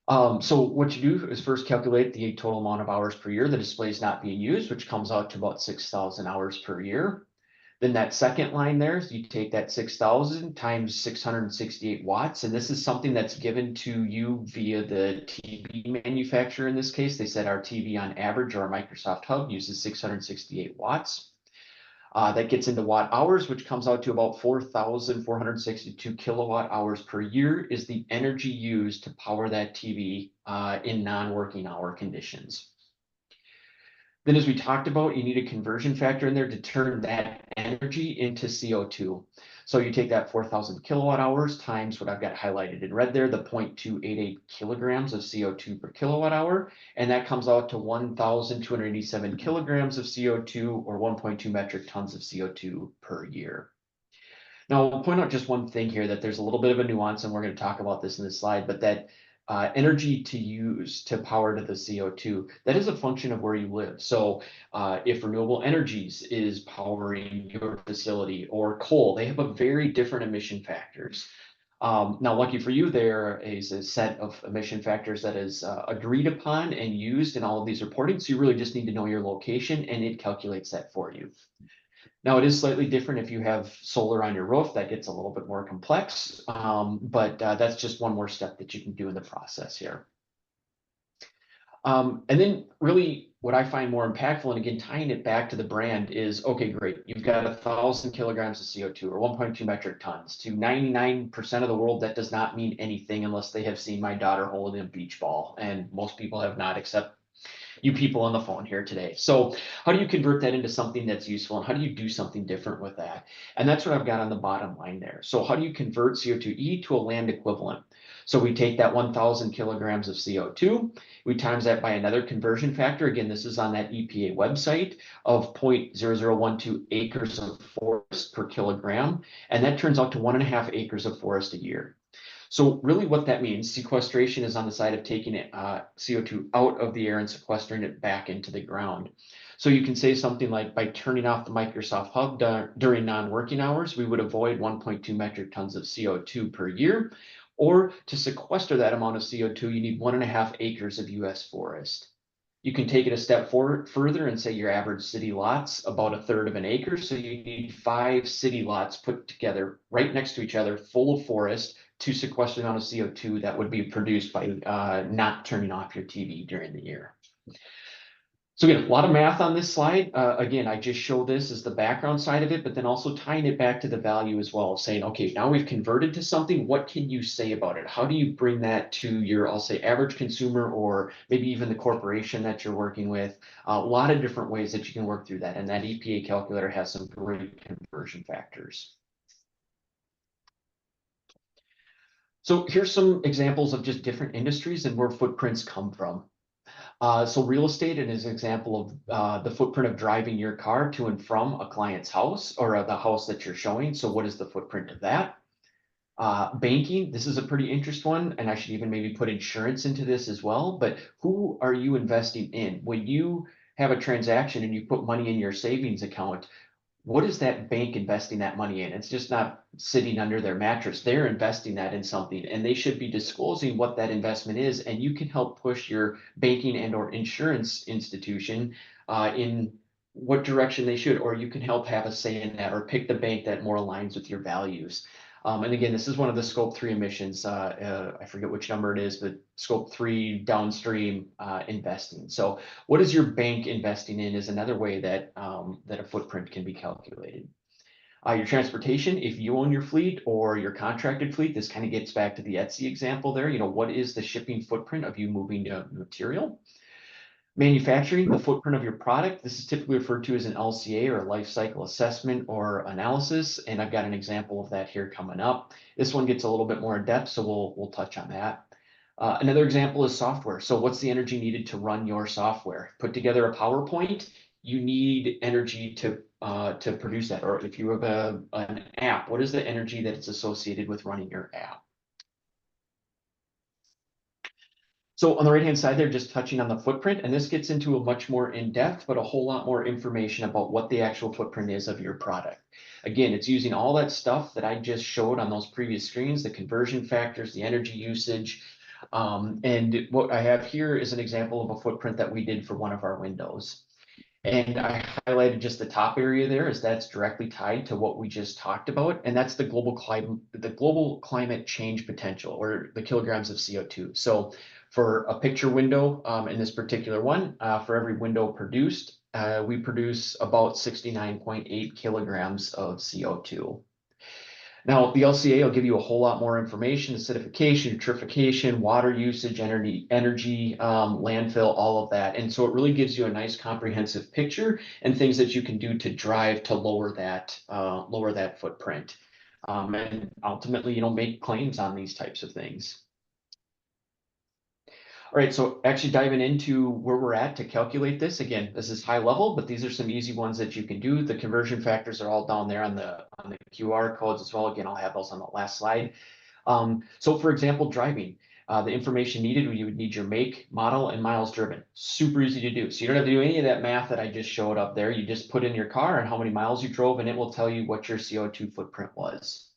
Speaker 3: So what you do is first calculate the total amount of hours per year the display is not being used, which comes out to about 6,000 hours per year. Then that second line there, so you take that 6,000 times 668 watts, and this is something that's given to you via the TV manufacturer in this case. They said our TV on average, or our Microsoft Hub, uses 668 watts. That gets into watt hours, which comes out to about 4,462 kilowatt hours per year is the energy used to power that TV in non-working hour conditions. Then, as we talked about, you need a conversion factor in there to turn that energy into CO2. So you take that 4,000 kilowatt hours times what I've got highlighted in red there, the 0.288 kilograms of CO2 per kilowatt hour, and that comes out to 1,287 kilograms of CO2, or 1.2 metric tons of CO2 per year. Now, I'll point out just one thing here, that there's a little bit of a nuance, and we're going to talk about this in this slide, but that energy to use to power to the CO2, that is a function of where you live. So if renewable energies is powering your facility, or coal, they have a very different emission factors. Now, lucky for you, there is a set of emission factors that is agreed upon and used in all of these reporting. So you really just need to know your location, and it calculates that for you. Now, it is slightly different if you have solar on your roof. That gets a little bit more complex, but that's just one more step that you can do in the process here. And then really what I find more impactful, and again, tying it back to the brand, is, okay, great. You've got 1,000 kilograms of CO2, or 1.2 metric tons. To 99% of the world, that does not mean anything unless they have seen my daughter holding a beach ball. And most people have not, except you people on the phone here today. So how do you convert that into something that's useful, and how do you do something different with that? And that's what I've got on the bottom line there. So how do you convert CO2e to a land equivalent? So we take that 1,000 kilograms of CO2, we times that by another conversion factor. Again, this is on that EPA website, of 0.0012 acres of forest per kilogram. And that turns out to 1.5 acres of forest a year. So really what that means, sequestration is on the side of taking it, CO2 out of the air and sequestering it back into the ground. So you can say something like, by turning off the Microsoft Hub during non-working hours, we would avoid 1.2 metric tons of CO2 per year. Or to sequester that amount of CO2, you need 1.5 acres of US forest. You can take it a step further and say your average city lot's about 1/3 of an acre. So you need 5 city lots put together right next to each other, full of forest, to sequester the amount of CO2 that would be produced by not turning off your TV during the year. So again, a lot of math on this slide. Again, I just show this as the background side of it, but then also tying it back to the value as well, saying, okay, now we've converted to something. What can you say about it? How do you bring that to your, I'll say, average consumer, or maybe even the corporation that you're working with? A lot of different ways that you can work through that. And that EPA calculator has some great conversion factors. So here's some examples of just different industries and where footprints come from. So real estate is an example of the footprint of driving your car to and from a client's house, or the house that you're showing. So what is the footprint of that? Banking, this is a pretty interesting one, and I should even maybe put insurance into this as well. But who are you investing in? When you have a transaction and you put money in your savings account, what is that bank investing that money in? It's just not sitting under their mattress. They're investing that in something, and they should be disclosing what that investment is. And you can help push your banking and or insurance institution in what direction they should, or you can help have a say in that, or pick the bank that more aligns with your values. And again, this is one of the scope 3 emissions. I forget which number it is, but scope 3 downstream investing. So what is your bank investing in is another way that, that a footprint can be calculated. Your transportation, if you own your fleet or your contracted fleet, this kind of gets back to the Etsy example there. You know, what is the shipping footprint of you moving material? Manufacturing, the footprint of your product. This is typically referred to as an LCA, or a life cycle assessment or analysis. And I've got an example of that here coming up. This one gets a little bit more in depth, so we'll touch on that. Another example is software. So what's the energy needed to run your software? Put together a PowerPoint, you need energy to produce that. Or if you have an app, what is the energy that it's associated with running your app? So on the right-hand side there, just touching on the footprint, and this gets into a much more in-depth, but a whole lot more information about what the actual footprint is of your product. Again, it's using all that stuff that I just showed on those previous screens, the conversion factors, the energy usage. And what I have here is an example of a footprint that we did for one of our windows. And I highlighted just the top area there, as that's directly tied to what we just talked about. And that's the global climate change potential, or the kilograms of CO2. So for a picture window, in this particular one, for every window produced, we produce about 69.8 kilograms of CO2. Now, the LCA will give you a whole lot more information: acidification, eutrophication, water usage, energy, landfill, all of that. And so it really gives you a nice comprehensive picture and things that you can do to drive to lower that footprint. And ultimately, make claims on these types of things. All right, so actually diving into where we're at to calculate this. Again, this is high level, but these are some easy ones that you can do. The conversion factors are all down there on the QR codes as well. Again, I'll have those on the last slide. So for example, driving, the information needed, you would need your make, model, and miles driven. Super easy to do. So you don't have to do any of that math that I just showed up there. You just put in your car and how many miles you drove, and it will tell you what your CO2 footprint was.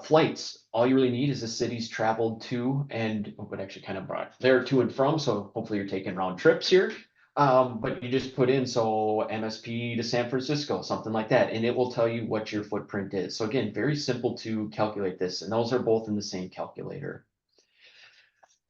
Speaker 3: Flights, all you really need is the cities traveled to, and what actually kind of brought there to and from. So hopefully you're taking round trips here. But you just put in, so MSP to San Francisco, something like that, and it will tell you what your footprint is. So again, very simple to calculate this, and those are both in the same calculator.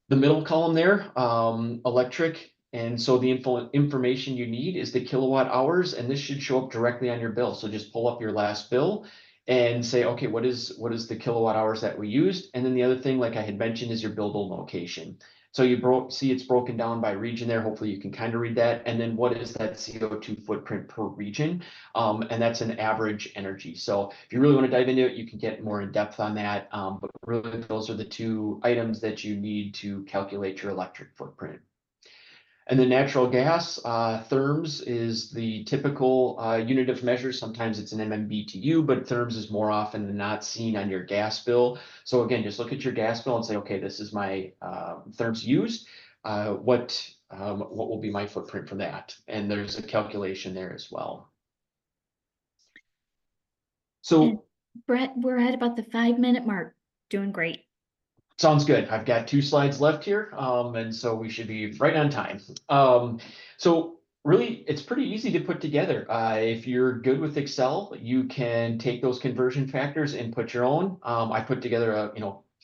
Speaker 3: The middle column there, electric. And so the information you need is the kilowatt hours, and this should show up directly on your bill. So just pull up your last bill and say, okay, what is the kilowatt hours that we used? And then the other thing, like I had mentioned, is your buildable location. So you see it's broken down by region there. Hopefully you can kind of read that. And then what is that CO2 footprint per region? And that's an average energy. So if you really want to dive into it, you can get more in depth on that. But really, those are the two items that you need to calculate your electric footprint. And the natural gas, therms is the typical unit of measure. Sometimes it's an MMBTU, but therms is more often than not seen on your gas bill. So again, just look at your gas bill and say, okay, this is my therms used. What will be my footprint from that? And there's a calculation there as well. So,
Speaker 4: and Brett, we're at about the 5-minute mark. Doing great.
Speaker 3: sounds good. I've got 2 slides left here, and so we should be right on time. So really, it's pretty easy to put together. If you're good with Excel, you can take those conversion factors and put your own. I put together a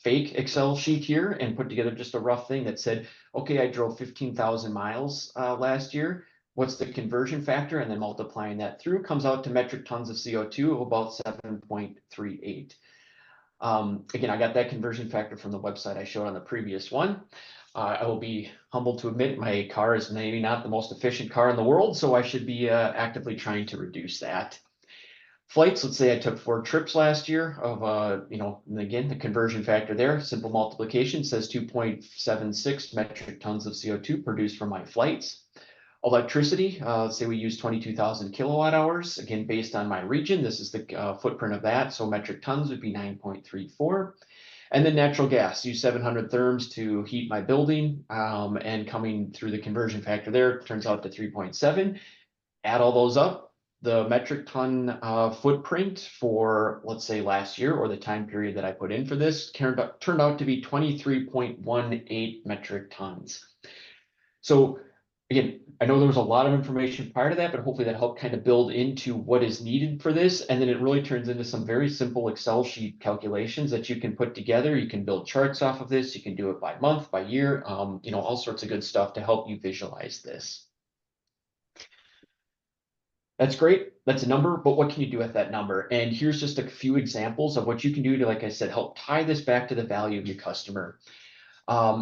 Speaker 3: fake Excel sheet here and put together just a rough thing that said, okay, I drove 15,000 miles last year. What's the conversion factor? And then multiplying that through comes out to metric tons of CO2 of about 7.38. Again, I got that conversion factor from the website I showed on the previous one. I will be humbled to admit my car is maybe not the most efficient car in the world, so I should be actively trying to reduce that. Flights, let's say I took 4 trips last year of, and again, the conversion factor there, simple multiplication says 2.76 metric tons of CO2 produced from my flights. Electricity, let's say we use 22,000 kilowatt hours, again, based on my region. This is the footprint of that. So metric tons would be 9.34. And then natural gas, use 700 therms to heat my building, and coming through the conversion factor there, turns out to 3.7. Add all those up. The metric ton footprint for, let's say, last year or the time period that I put in for this turned out to be 23.18 metric tons. So again, I know there was a lot of information prior to that, but hopefully that helped kind of build into what is needed for this. And then it really turns into some very simple Excel sheet calculations that you can put together. You can build charts off of this. You can do it by month, by year, all sorts of good stuff to help you visualize this. That's great. That's a number, but what can you do with that number? And here's just a few examples of what you can do to, like I said, help tie this back to the value of your customer.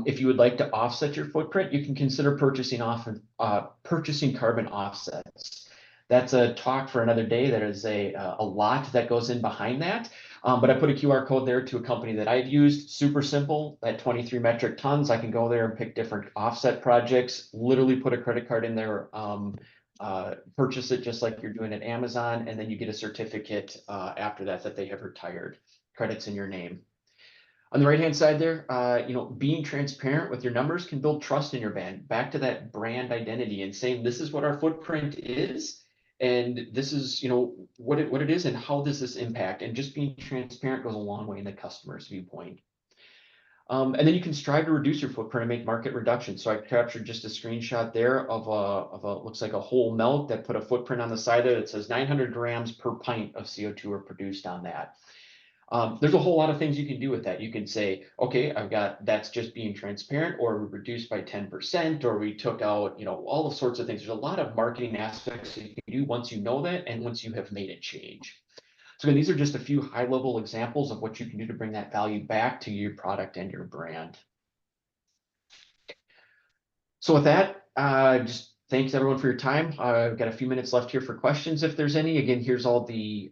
Speaker 3: If you would like to offset your footprint, you can consider purchasing carbon offsets. That's a talk for another day. There is a lot that goes in behind that. But I put a QR code there to a company that I've used. Super simple. At 23 metric tons, I can go there and pick different offset projects, literally put a credit card in there, purchase it just like you're doing at Amazon, and then you get a certificate after that they have retired. Credits in your name. On the right-hand side there, being transparent with your numbers can build trust in your brand. Back to that brand identity and saying, this is what our footprint is, and this is, what it is and how does this impact? And just being transparent goes a long way in the customer's viewpoint. And then you can strive to reduce your footprint and make market reduction. So I captured just a screenshot there of a looks like a whole milk that put a footprint on the side of it that says 900 grams per pint of CO2 are produced on that. There's a whole lot of things you can do with that. You can say, okay, that's just being transparent, or we reduced by 10%, or we took out, all the sorts of things. There's a lot of marketing aspects you can do once you know that and once you have made a change. So again, these are just a few high-level examples of what you can do to bring that value back to your product and your brand. So with that, just thanks everyone for your time. I've got a few minutes left here for questions if there's any. Again, here's all the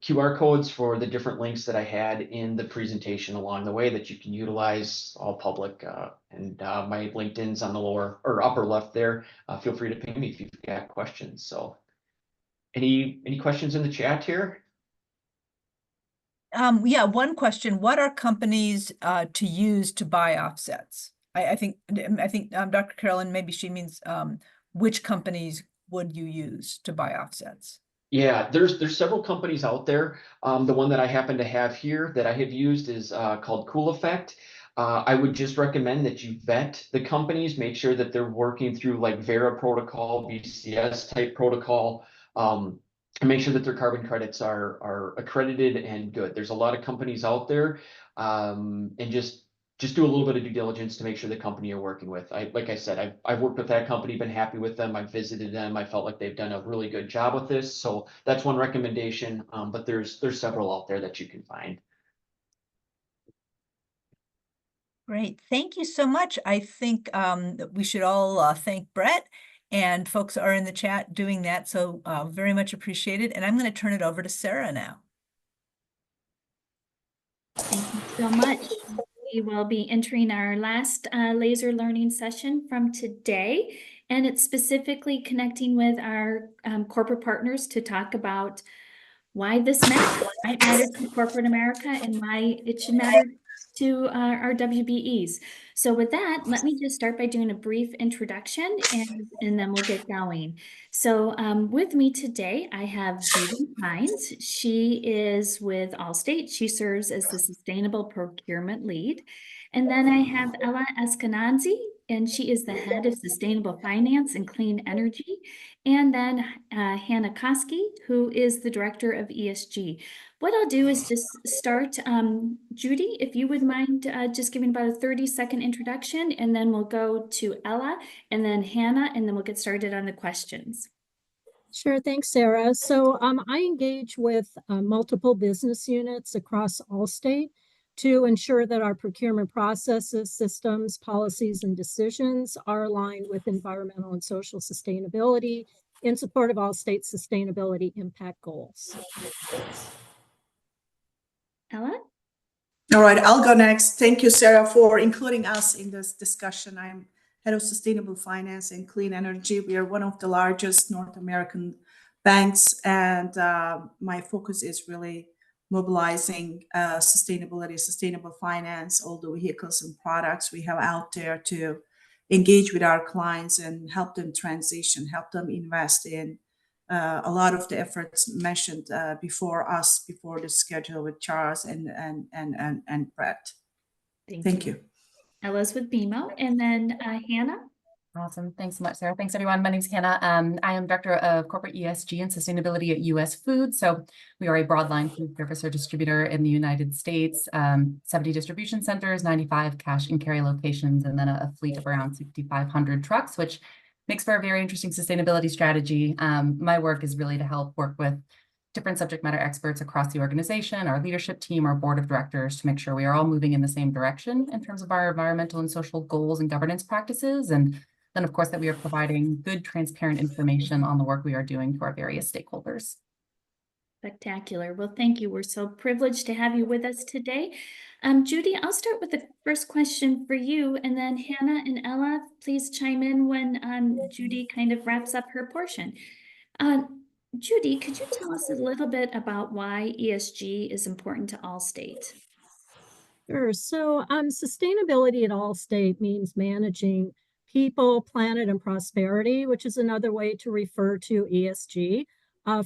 Speaker 3: QR codes for the different links that I had in the presentation along the way that you can utilize, all public, and my LinkedIn's on the lower or upper left there. Feel free to ping me if you've got questions. So any questions in the chat here?
Speaker 1: Yeah, one question. What are companies to use to buy offsets? I think Dr. Carolyn, maybe she means which companies would you use to buy offsets?
Speaker 3: Yeah, there's several companies out there. The one that I happen to have here that I have used is called Cool Effect. I would just recommend that you vet the companies, make sure that they're working through like Vera protocol, BCS type protocol, and make sure that their carbon credits are accredited and good. There's a lot of companies out there, and just do a little bit of due diligence to make sure the company you're working with. Like I said, I've worked with that company, been happy with them. I've visited them. I felt like they've done a really good job with this. So that's one recommendation. But there's several out there that you can find.
Speaker 1: Great. Thank you so much. I think that we should all thank Brett, and folks are in the chat doing that. So very much appreciated. And I'm going to turn it over to Sarah now.
Speaker 4: Thank you so much. We will be entering our last laser learning session from today, and it's specifically connecting with our corporate partners to talk about why this matters, why it matters to corporate America, and why it should matter to our WBEs. So with that, let me just start by doing a brief introduction, and then we'll get going. So with me today, I have Judy Hines. She is with Allstate. She serves as the Sustainable Procurement Lead. And then I have Ella Eskenazi. and she is the head of sustainable finance and clean energy. And then Hannah Koski, who is the director of ESG. What I'll do is just start, Judy, if you would mind just giving about a 30-second introduction, and then we'll go to Ella and then Hannah, and then we'll get started on the questions.
Speaker 5: Sure, thanks, Sarah. So I engage with multiple business units across Allstate to ensure that our procurement processes, systems, policies, and decisions are aligned with environmental and social sustainability in support of Allstate's sustainability impact goals.
Speaker 4: Ella?
Speaker 6: All right, I'll go next. Thank you, Sarah, for including us in this discussion. I'm Head of Sustainable Finance and Clean Energy. We are one of the largest North American banks, and my focus is really mobilizing sustainability, sustainable finance, all the vehicles and products we have out there to engage with our clients and help them transition, help them invest in a lot of the efforts mentioned before the schedule with Charles and Brett. Thank you.
Speaker 4: Ella's with BMO, and then Hannah.
Speaker 7: Awesome. Thanks so much, Sarah. Thanks, everyone. My name is Hannah. I am Director of Corporate ESG and Sustainability at US Food. So we are a broadline food service or distributor in the United States, 70 distribution centers, 95 cash and carry locations, and then a fleet of around 6,500 trucks, which makes for a very interesting sustainability strategy. My work is really to help work with different subject matter experts across the organization, our leadership team, our board of directors, to make sure we are all moving in the same direction in terms of our environmental and social goals and governance practices. And then, of course, that we are providing good, transparent information on the work we are doing to our various stakeholders.
Speaker 4: Spectacular. Well, thank you. We're so privileged to have you with us today. Judy, I'll start with the first question for you, and then Hannah and Ella, please chime in when Judy kind of wraps up her portion. Judy, could you tell us a little bit about why ESG is important to Allstate?
Speaker 5: Sure. So sustainability at Allstate means managing people, planet, and prosperity, which is another way to refer to ESG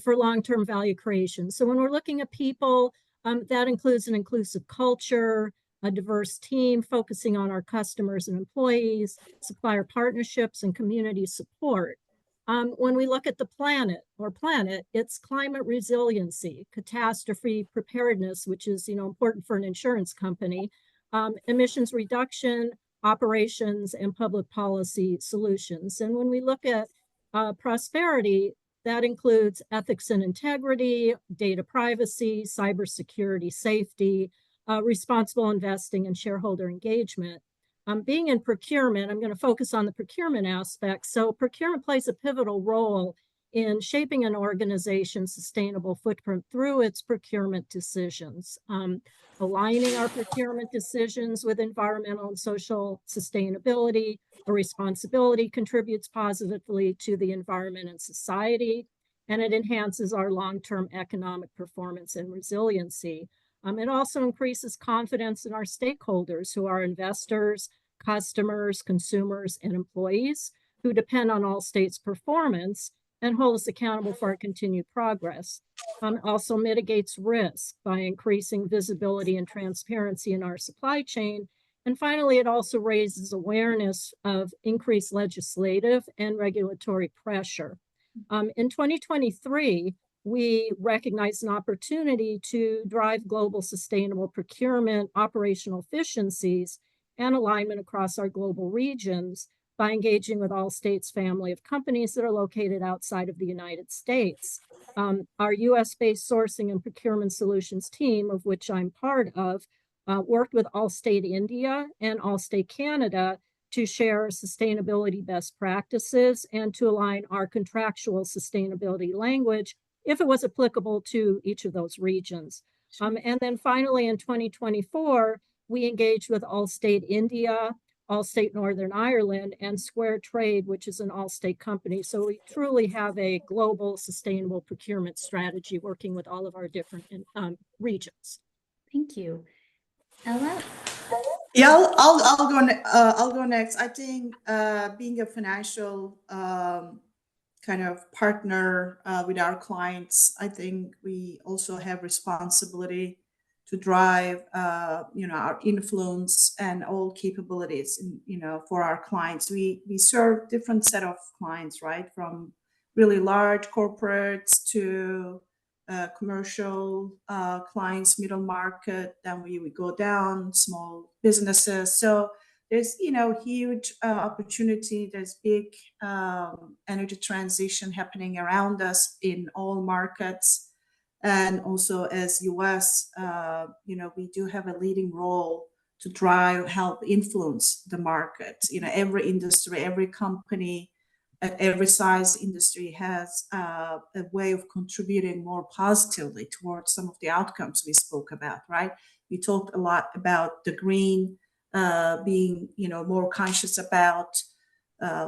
Speaker 5: for long-term value creation. So when we're looking at people, that includes an inclusive culture, a diverse team focusing on our customers and employees, supplier partnerships, and community support. When we look at the planet, it's climate resiliency, catastrophe preparedness, which is important for an insurance company, emissions reduction, operations, and public policy solutions. And when we look at prosperity, that includes ethics and integrity, data privacy, cybersecurity, safety, responsible investing, and shareholder engagement. Being in procurement, I'm going to focus on the procurement aspect. So procurement plays a pivotal role in shaping an organization's sustainable footprint through its procurement decisions. Aligning our procurement decisions with environmental and social sustainability or responsibility contributes positively to the environment and society, and it enhances our long-term economic performance and resiliency. It also increases confidence in our stakeholders, who are investors, customers, consumers, and employees, who depend on Allstate's performance and hold us accountable for our continued progress. Also mitigates risk by increasing visibility and transparency in our supply chain. And finally, it also raises awareness of increased legislative and regulatory pressure. In 2023, we recognized an opportunity to drive global sustainable procurement, operational efficiencies, and alignment across our global regions by engaging with Allstate's family of companies that are located outside of the United States. Our US-based sourcing and procurement solutions team, of which I'm part of, worked with Allstate India and Allstate Canada to share sustainability best practices and to align our contractual sustainability language if it was applicable to each of those regions. And then finally, in 2024, we engaged with Allstate India, Allstate Northern Ireland, and Square Trade, which is an Allstate company. So we truly have a global sustainable procurement strategy working with all of our different regions.
Speaker 4: Thank you. Ella?
Speaker 6: Yeah, I'll go next. I think being a financial kind of partner with our clients, I think we also have responsibility to drive, our influence and all capabilities, for our clients. We serve different set of clients, right? From really large corporates to commercial clients, middle market. Then we go down small businesses. So there's huge opportunity. There's big energy transition happening around us in all markets. And also as US, we do have a leading role to help influence the market. Every industry, every company at every size industry has a way of contributing more positively towards some of the outcomes we spoke about, right? We talked a lot about the green, being, more conscious about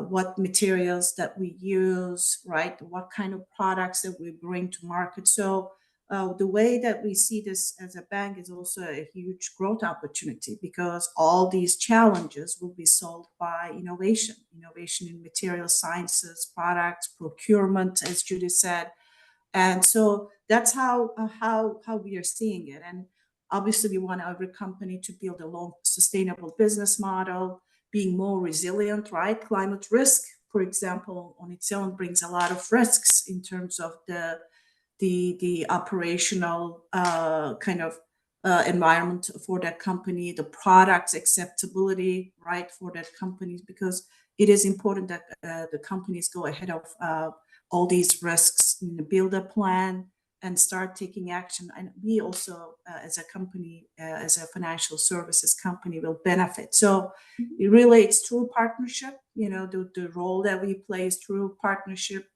Speaker 6: what materials that we use, right? What kind of products that we bring to market. So the way that we see this as a bank is also a huge growth opportunity, because all these challenges will be solved by innovation in material sciences, products, procurement, as Judy said. And so that's how we are seeing it. And obviously we want every company to build a long sustainable business model, being more resilient, right? Climate risk, for example, on its own brings a lot of risks in terms of the operational environment for that company, the product's acceptability, right, for that company, because it is important that the companies go ahead of all these risks, build a plan and start taking action. And we also, as a company, as a financial services company, will benefit. So really, it's through partnership. The role that we play is through partnership.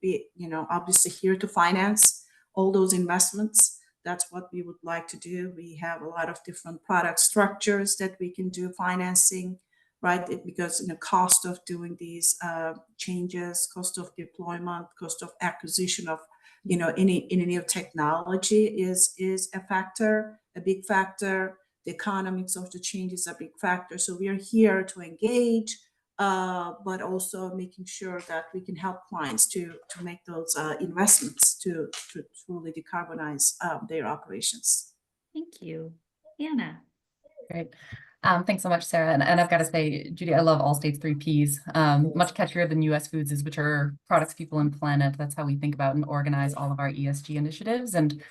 Speaker 6: Obviously here to finance all those investments. That's what we would like to do. We have a lot of different product structures that we can do financing, right? Because the cost of doing these changes, cost of deployment, cost of acquisition of any new technology is a factor, a big factor. The economics of the change is a big factor. So we are here to engage, but also making sure that we can help clients to make those investments to truly decarbonize their operations.
Speaker 4: Thank you. Anna.
Speaker 7: Great. Thanks so much, Sarah. And I've got to say, Judy, I love Allstate's 3 Ps. Much catchier than US Foods is, which are products, people, and planet. That's how we think about and organize all of our ESG initiatives. And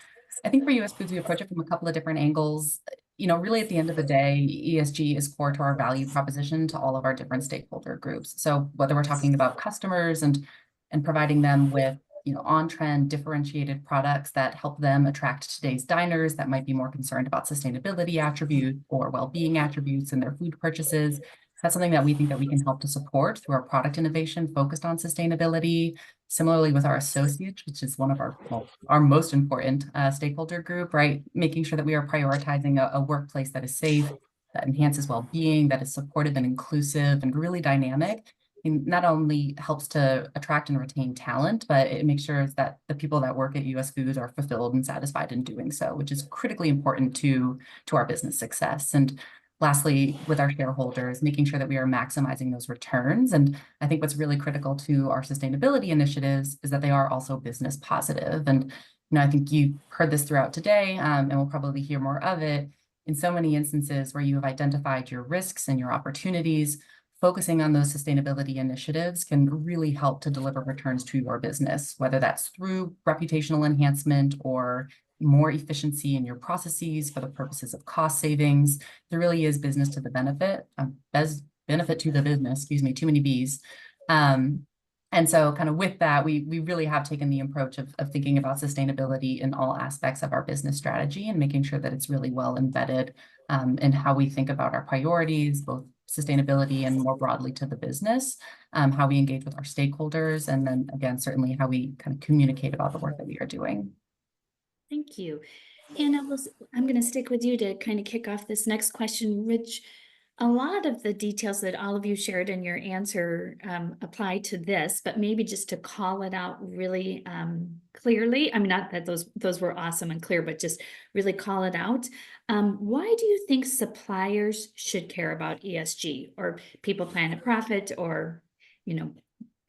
Speaker 7: I think for US Foods, we approach it from a couple of different angles. Really at the end of the day, ESG is core to our value proposition to all of our different stakeholder groups. So whether we're talking about customers and providing them with on-trend differentiated products that help them attract today's diners that might be more concerned about sustainability attributes or well-being attributes in their food purchases. That's something that we think that we can help to support through our product innovation focused on sustainability. Similarly with our associates, which is one of our most important stakeholder group, right? Making sure that we are prioritizing a workplace that is safe, that enhances well-being, that is supportive and inclusive and really dynamic. It not only helps to attract and retain talent, but it makes sure that the people that work at US Foods are fulfilled and satisfied in doing so, which is critically important to our business success. And lastly, with our shareholders, making sure that we are maximizing those returns. And I think what's really critical to our sustainability initiatives is that they are also business positive. And I think you heard this throughout today, and we'll probably hear more of it. In so many instances where you have identified your risks and your opportunities, focusing on those sustainability initiatives can really help to deliver returns to your business, whether that's through reputational enhancement or more efficiency in your processes for the purposes of cost savings. There really is business to the benefit, benefit to the business, excuse me, too many Bs. And so kind of with that, we really have taken the approach of thinking about sustainability in all aspects of our business strategy and making sure that it's really well embedded in how we think about our priorities, both sustainability and more broadly to the business, how we engage with our stakeholders, and then again, certainly how we kind of communicate about the work that we are doing.
Speaker 4: Thank you. Anna, I'm going to stick with you to kind of kick off this next question, which a lot of the details that all of you shared in your answer apply to this, but maybe just to call it out really clearly. I mean, not that those were awesome and clear, but just really call it out. Why do you think suppliers should care about ESG or people, planet, profit, or, the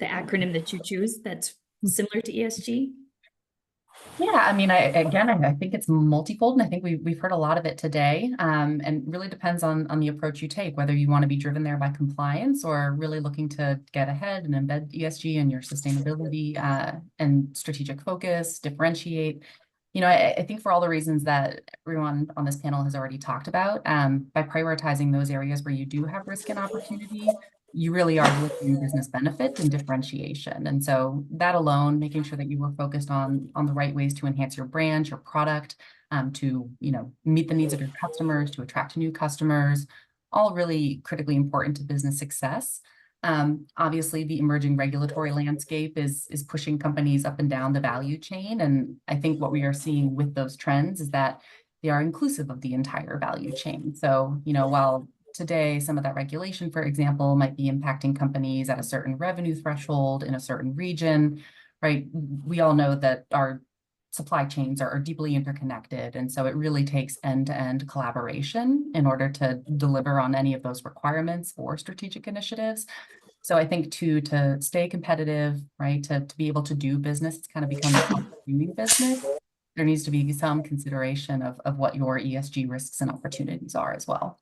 Speaker 4: acronym that you choose that's similar to ESG?
Speaker 7: Yeah, I mean, I think it's multifold, and I think we've heard a lot of it today. And really depends on the approach you take, whether you want to be driven there by compliance or really looking to get ahead and embed ESG in your sustainability and strategic focus, differentiate. You know, I think for all the reasons that everyone on this panel has already talked about, by prioritizing those areas where you do have risk and opportunity, you really are delivering business benefit and differentiation. And so that alone, making sure that you were focused on the right ways to enhance your brand, your product, to, you know, meet the needs of your customers, to attract new customers, all really critically important to business success. Obviously, the emerging regulatory landscape is pushing companies up and down the value chain. And I think what we are seeing with those trends is that they are inclusive of the entire value chain. So, you know, while today, some of that regulation, for example, might be impacting companies at a certain revenue threshold in a certain region, right? We all know that our supply chains are deeply interconnected. And so it really takes end-to-end collaboration in order to deliver on any of those requirements for strategic initiatives. So I think to stay competitive, right, to be able to do business, it's kind of become doing business. There needs to be some consideration of what your ESG risks and opportunities are as well.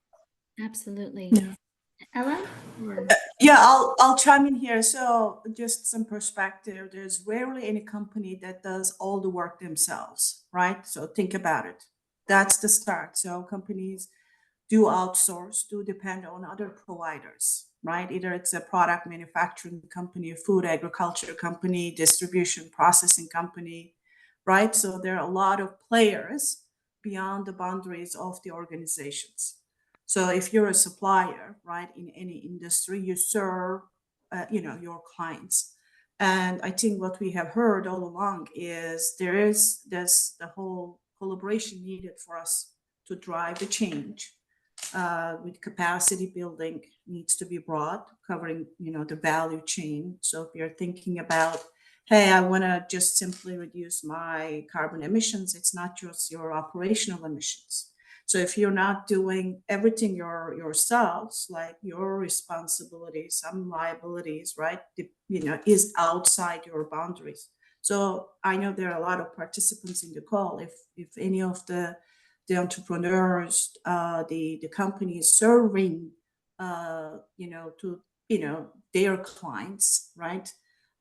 Speaker 4: Absolutely.
Speaker 6: Yeah.
Speaker 4: Ella?
Speaker 6: Yeah, I'll chime in here. So just some perspective. There's rarely any company that does all the work themselves, right? So think about it. That's the start. So companies do outsource, do depend on other providers, right? Either it's a product manufacturing company, a food agriculture company, distribution processing company, right? So there are a lot of players beyond the boundaries of the organizations. So if you're a supplier, right, in any industry, you serve, your clients. And I think what we have heard all along is there's the whole collaboration needed for us to drive the change. With capacity building needs to be broad, covering, the value chain. So if you're thinking about, hey, I want to just simply reduce my carbon emissions, it's not just your operational emissions. So if you're not doing everything yourselves, like your responsibility, some liabilities, right, is outside your boundaries. So I know there are a lot of participants in the call. If any of the entrepreneurs, the companies serving, to their clients, right?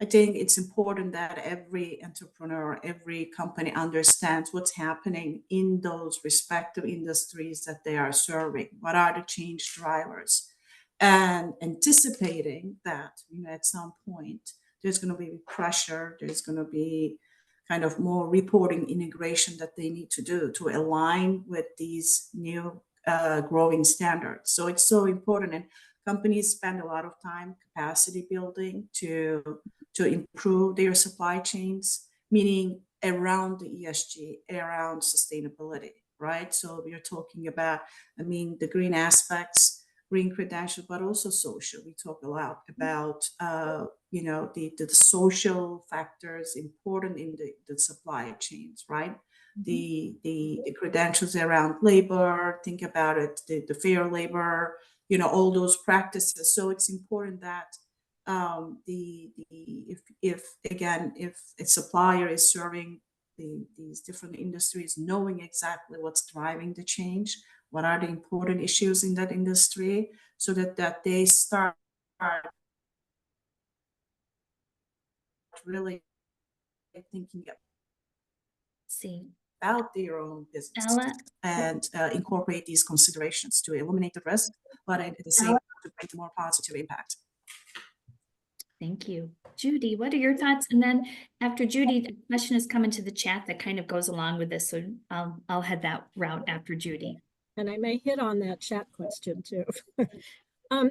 Speaker 6: I think it's important that every entrepreneur, every company understands what's happening in those respective industries that they are serving. What are the change drivers? And anticipating that, at some point, there's going to be pressure, there's going to be kind of more reporting integration that they need to do to align with these new growing standards. So it's so important. And companies spend a lot of time capacity building to improve their supply chains, meaning around the ESG, around sustainability, right? So we're talking about, the green aspects, green credential, but also social. We talk a lot about, the social factors important in the supply chains, right? The credentials around labor, think about it, the fair labor, all those practices. So it's important that if a supplier is serving these different industries, knowing exactly what's driving the change, what are the important issues in that industry, so that they start really thinking about their own business.
Speaker 4: Ella?
Speaker 6: And incorporate these considerations to eliminate the risk, but at the same time to bring a more positive impact.
Speaker 4: Thank you. Judy, what are your thoughts? And then after Judy, the question is coming to the chat that kind of goes along with this. So I'll head that route after Judy.
Speaker 5: And I may hit on that chat question too.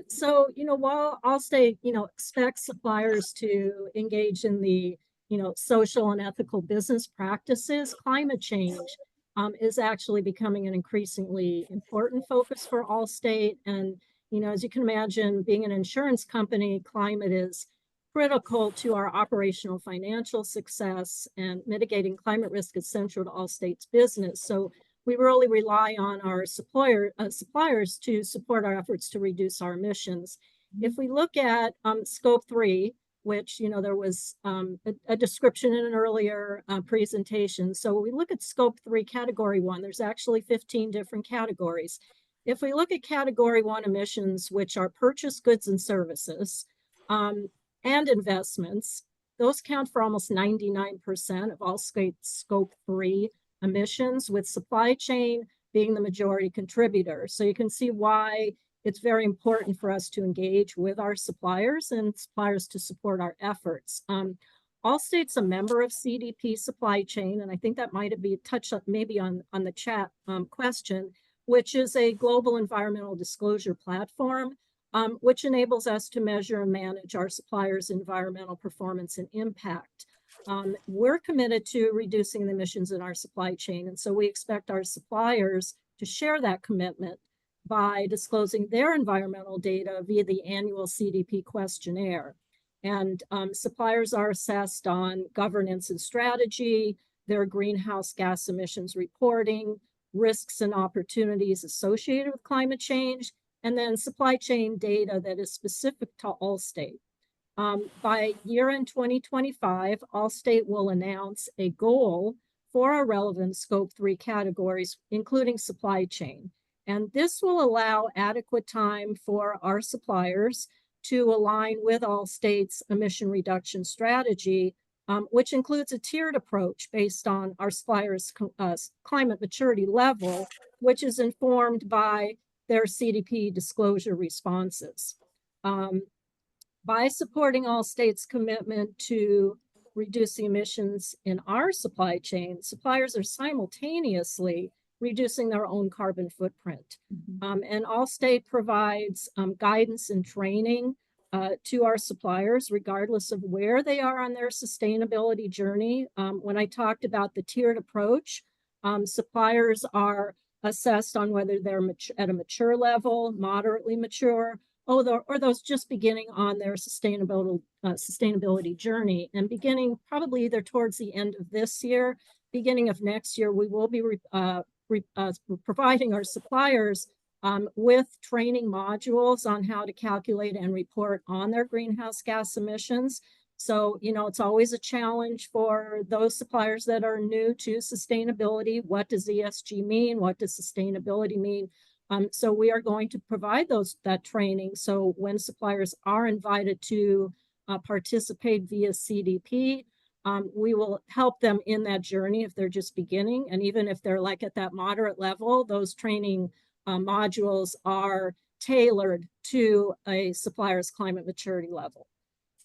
Speaker 5: So, while Allstate, expects suppliers to engage in the, social and ethical business practices, climate change is actually becoming an increasingly important focus for Allstate. And, as you can imagine, being an insurance company, climate is critical to our operational financial success, and mitigating climate risk is central to Allstate's business. So we really rely on our suppliers to support our efforts to reduce our emissions. If we look at scope 3, which, there was a description in an earlier presentation. So we look at scope 3, category 1, there's actually 15 different categories. If we look at category 1 emissions, which are purchased goods and services and investments, those count for almost 99% of all scope 3 emissions, with supply chain being the majority contributor. So you can see why it's very important for us to engage with our suppliers and suppliers to support our efforts. Allstate's a member of CDP supply chain, and I think that might be touched up maybe on the chat question, which is a global environmental disclosure platform, which enables us to measure and manage our suppliers' environmental performance and impact. We're committed to reducing the emissions in our supply chain, and so we expect our suppliers to share that commitment by disclosing their environmental data via the annual CDP questionnaire. And suppliers are assessed on governance and strategy, their greenhouse gas emissions reporting, risks and opportunities associated with climate change, and then supply chain data that is specific to Allstate. By year-end 2025, Allstate will announce a goal for our relevant scope 3 categories, including supply chain. And this will allow adequate time for our suppliers to align with Allstate's emission reduction strategy, which includes a tiered approach based on our suppliers' climate maturity level, which is informed by their CDP disclosure responses. By supporting Allstate's commitment to reducing emissions in our supply chain, suppliers are simultaneously reducing their own carbon footprint. And Allstate provides guidance and training to our suppliers, regardless of where they are on their sustainability journey. When I talked about the tiered approach, suppliers are assessed on whether they're at a mature level, moderately mature, or those just beginning on their sustainability journey. And beginning probably either towards the end of this year, beginning of next year, we will be providing our suppliers with training modules on how to calculate and report on their greenhouse gas emissions. So, it's always a challenge for those suppliers that are new to sustainability. What does ESG mean? What does sustainability mean? So we are going to provide that training. So when suppliers are invited to participate via CDP, we will help them in that journey if they're just beginning. And even if they're like at that moderate level, those training modules are tailored to a supplier's climate maturity level.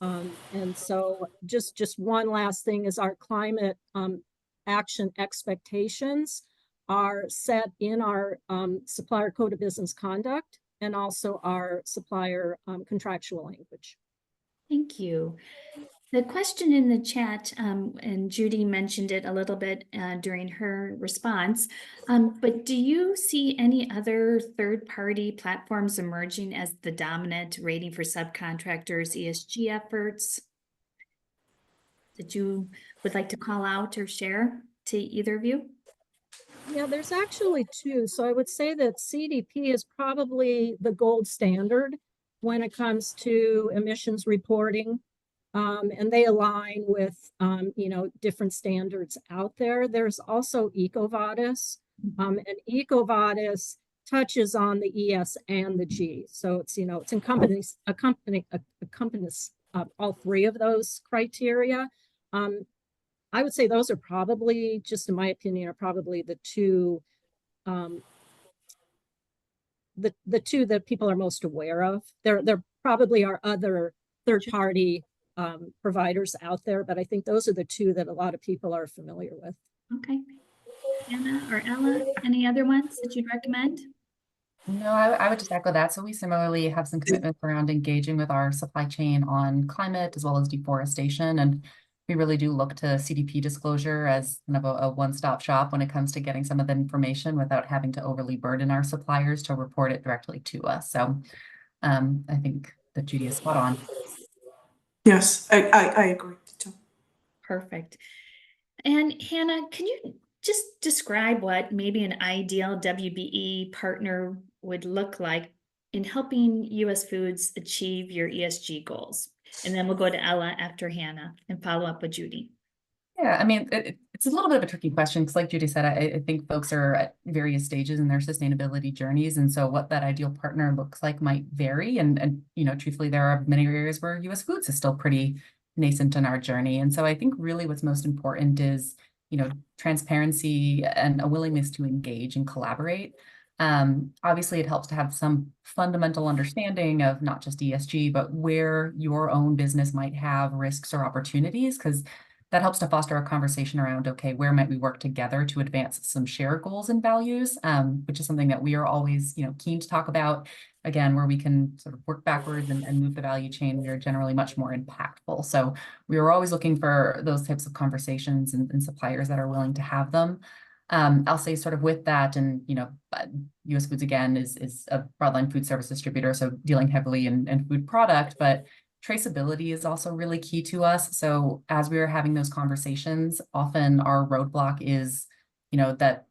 Speaker 5: And so just one last thing is our climate action expectations are set in our supplier code of business conduct and also our supplier contractual language.
Speaker 4: Thank you. The question in the chat, and Judy mentioned it a little bit during her response, but do you see any other third-party platforms emerging as the dominant rating for subcontractors' ESG efforts that you would like to call out or share to either of you?
Speaker 5: Yeah, there's actually two. So I would say that CDP is probably the gold standard when it comes to emissions reporting. And they align with, different standards out there. There's also EcoVadis, and EcoVadis touches on the ES and the G. So it's, it's encompassing all three of those criteria. I would say those are probably, just in my opinion, are probably the two, the two that people are most aware of. There probably are other third-party providers out there, but I think those are the two that a lot of people are familiar with.
Speaker 4: Okay. Anna or Ella, any other ones that you'd recommend?
Speaker 7: No, I would just echo that. So we similarly have some commitments around engaging with our supply chain on climate as well as deforestation. And we really do look to CDP disclosure as kind of a one-stop shop when it comes to getting some of the information without having to overly burden our suppliers to report it directly to us. So I think that Judy is spot on.
Speaker 6: Yes, I agree too.
Speaker 4: Perfect. And Hannah, can you just describe what maybe an ideal WBE partner would look like in helping US Foods achieve your ESG goals? And then we'll go to Ella after Hannah and follow up with Judy.
Speaker 7: Yeah, I mean, it's a little bit of a tricky question because like Judy said, I think folks are at various stages in their sustainability journeys. And so what that ideal partner looks like might vary. And truthfully, there are many areas where US Foods is still pretty nascent in our journey. And so I think really what's most important is, transparency and a willingness to engage and collaborate. Obviously, it helps to have some fundamental understanding of not just ESG, but where your own business might have risks or opportunities, because that helps to foster a conversation around, okay, where might we work together to advance some shared goals and values, which is something that we are always, keen to talk about. Again, where we can sort of work backwards and move the value chain, we are generally much more impactful. So we are always looking for those types of conversations and suppliers that are willing to have them. I'll say sort of with that, and US Foods again is a broadline food service distributor, so dealing heavily in food product, but traceability is also really key to us. So as we are having those conversations, often our roadblock is, that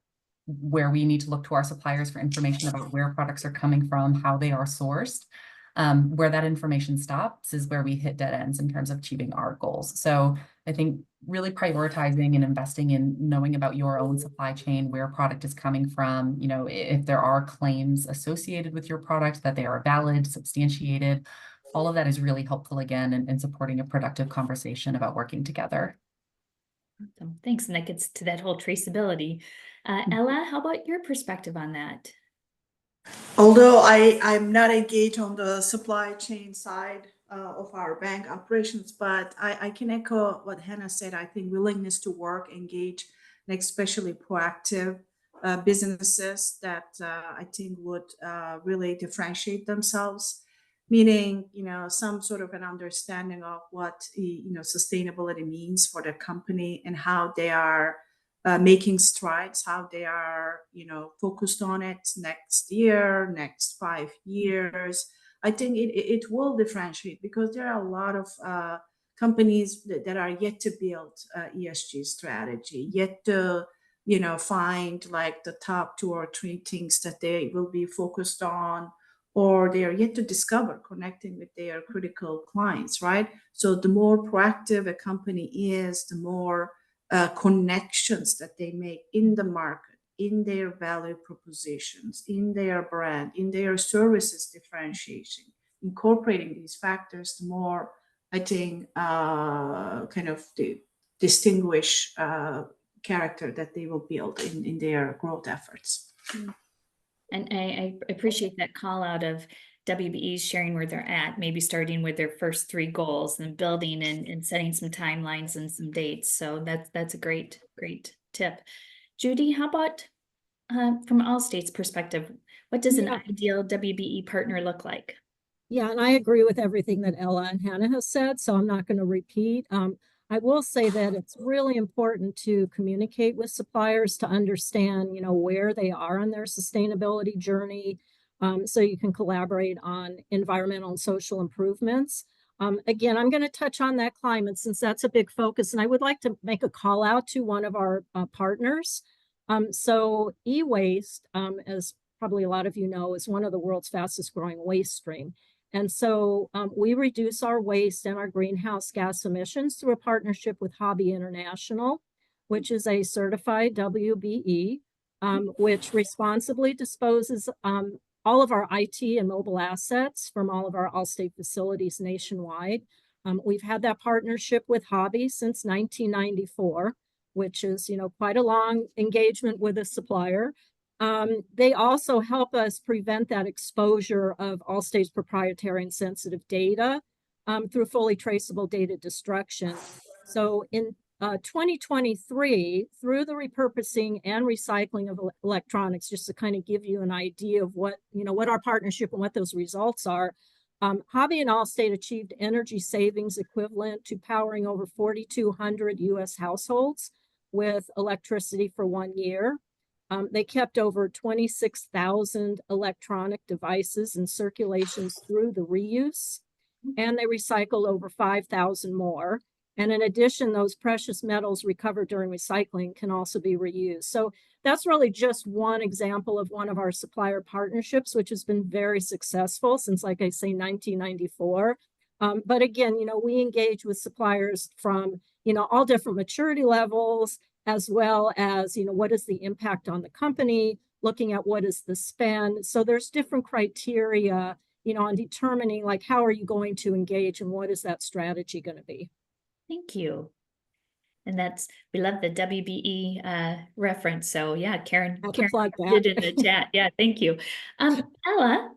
Speaker 7: where we need to look to our suppliers for information about where products are coming from, how they are sourced. Where that information stops is where we hit dead ends in terms of achieving our goals. So I think really prioritizing and investing in knowing about your own supply chain, where product is coming from, if there are claims associated with your product, that they are valid, substantiated. All of that is really helpful again in supporting a productive conversation about working together.
Speaker 4: Awesome. Thanks. And that gets to that whole traceability. Ella, how about your perspective on that?
Speaker 6: Although I'm not engaged on the supply chain side of our bank operations, but I can echo what Hannah said. I think willingness to work, engage, and especially proactive businesses that I think would really differentiate themselves, meaning, some sort of an understanding of what, sustainability means for the company and how they are making strides, how they are, focused on it next year, next 5 years. I think it will differentiate because there are a lot of companies that are yet to build ESG strategy, yet to, find like the top 2 or 3 things that they will be focused on, or they are yet to discover connecting with their critical clients, right? So the more proactive a company is, the more connections that they make in the market, in their value propositions, in their brand, in their services differentiation, incorporating these factors, the more I think kind of the distinguished character that they will build in their growth efforts.
Speaker 4: And I appreciate that call out of WBEs sharing where they're at, maybe starting with their first 3 goals and building and setting some timelines and some dates. So that's a great tip. Judy, how about from Allstate's perspective, what does an ideal WBE partner look like?
Speaker 5: Yeah, and I agree with everything that Ella and Hannah have said, so I'm not going to repeat. I will say that it's really important to communicate with suppliers to understand, where they are on their sustainability journey, so you can collaborate on environmental and social improvements. Again, I'm going to touch on that climate since that's a big focus, and I would like to make a call out to one of our partners. So e-waste, as probably a lot of you know, is one of the world's fastest growing waste stream. And so we reduce our waste and our greenhouse gas emissions through a partnership with Hobby International, which is a certified WBE, which responsibly disposes all of our IT and mobile assets from all of our Allstate facilities nationwide. We've had that partnership with Hobby since 1994, which is, quite a long engagement with a supplier. They also help us prevent that exposure of Allstate's proprietary and sensitive data through fully traceable data destruction. So in 2023, through the repurposing and recycling of electronics, just to kind of give you an idea of what, what our partnership and what those results are, Hobby and Allstate achieved energy savings equivalent to powering over 4,200 US households with electricity for 1 year. They kept over 26,000 electronic devices in circulation through the reuse, and they recycled over 5,000 more. And in addition, those precious metals recovered during recycling can also be reused. So that's really just one example of one of our supplier partnerships, which has been very successful since, like I say, 1994. But again, we engage with suppliers from, all different maturity levels, as well as, what is the impact on the company, looking at what is the spend. So there's different criteria, on determining like, how are you going to engage and what is that strategy going to be?
Speaker 4: Thank you. And we love the WBE reference. So yeah, Karen
Speaker 5: plug
Speaker 4: did in the chat. Yeah, thank you. Ella,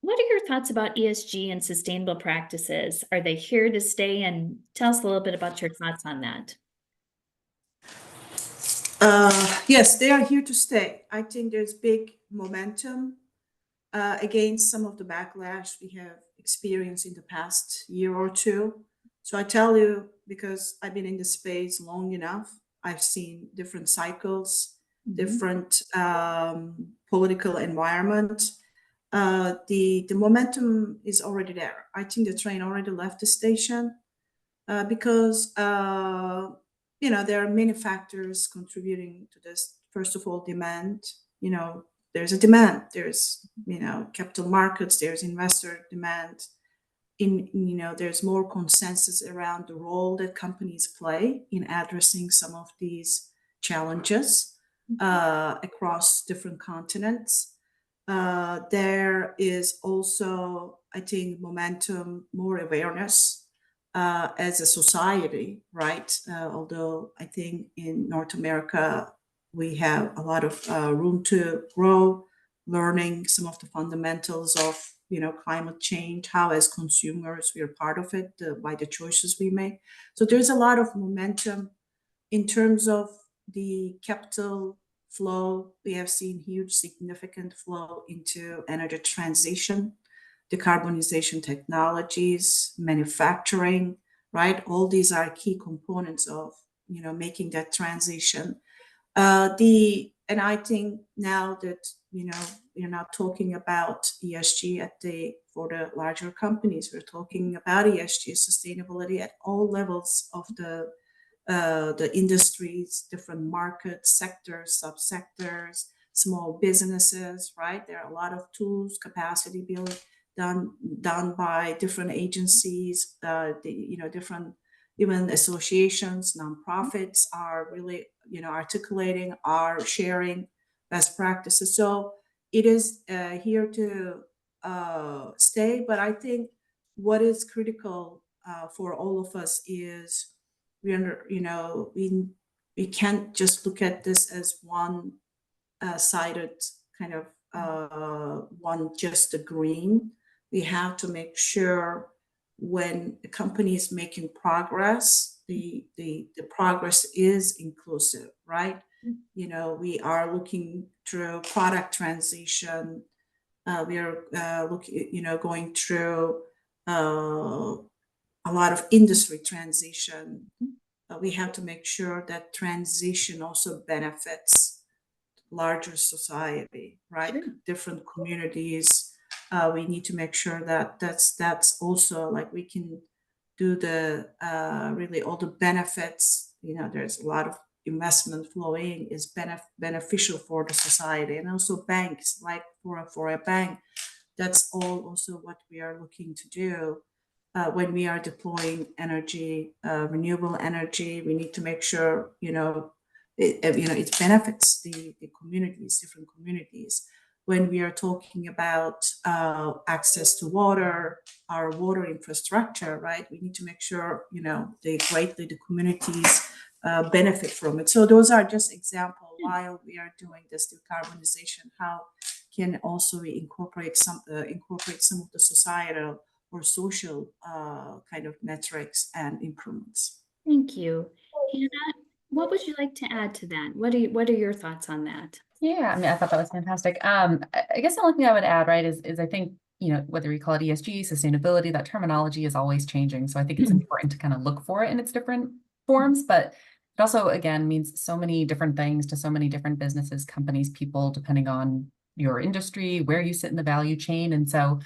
Speaker 4: what are your thoughts about ESG and sustainable practices? Are they here to stay? And tell us a little bit about your thoughts on that.
Speaker 6: Yes, they are here to stay. I think there's big momentum against some of the backlash we have experienced in the past year or two. So I tell you, because I've been in the space long enough, I've seen different cycles, different political environment. The momentum is already there. I think the train already left the station because there are many factors contributing to this. First of all, demand. There's a demand. There's capital markets. There's investor demand. There's more consensus around the role that companies play in addressing some of these challenges across different continents. There is also, I think, momentum, more awareness as a society, right? Although I think in North America, we have a lot of room to grow, learning some of the fundamentals of climate change, how as consumers we are part of it by the choices we make. So there's a lot of momentum in terms of the capital flow. We have seen huge significant flow into energy transition, decarbonization technologies, manufacturing, right? All these are key components of making that transition. And I think now that we're not talking about ESG for the larger companies, we're talking about ESG sustainability at all levels of the industries, different markets, sectors, subsectors, small businesses, right? There are a lot of tools, capacity building done by different agencies, different even associations, nonprofits are really, articulating, are sharing best practices. So it is here to stay. But I think what is critical for all of us is we can't just look at this as one-sided kind of just the green. We have to make sure when a company is making progress, the progress is inclusive, right? We are looking through product transition. We are going through a lot of industry transition. We have to make sure that transition also benefits larger society, right? Sure. Different communities. We need to make sure that that's also like we can do the really all the benefits. There's a lot of investment flowing is beneficial for the society, and also banks, like for a bank, that's all also what we are looking to do. When we are deploying energy, renewable energy, we need to make sure it benefits the communities, different communities. When we are talking about access to water, our water infrastructure, right? We need to make sure the communities benefit from it. So those are just examples. While we are doing this decarbonization, how can also we incorporate some of the societal or social kind of metrics and improvements.
Speaker 4: Thank you. Hannah, what would you like to add to that? What are your thoughts on that?
Speaker 7: Yeah, I mean, I thought that was fantastic. I guess the only thing I would add, right, is I think, whether we call it ESG, sustainability, that terminology is always changing. So I think it's important to kind of look for it in its different forms, but it also, again, means so many different things to so many different businesses, companies, people, depending on your industry, where you sit in the value chain. And so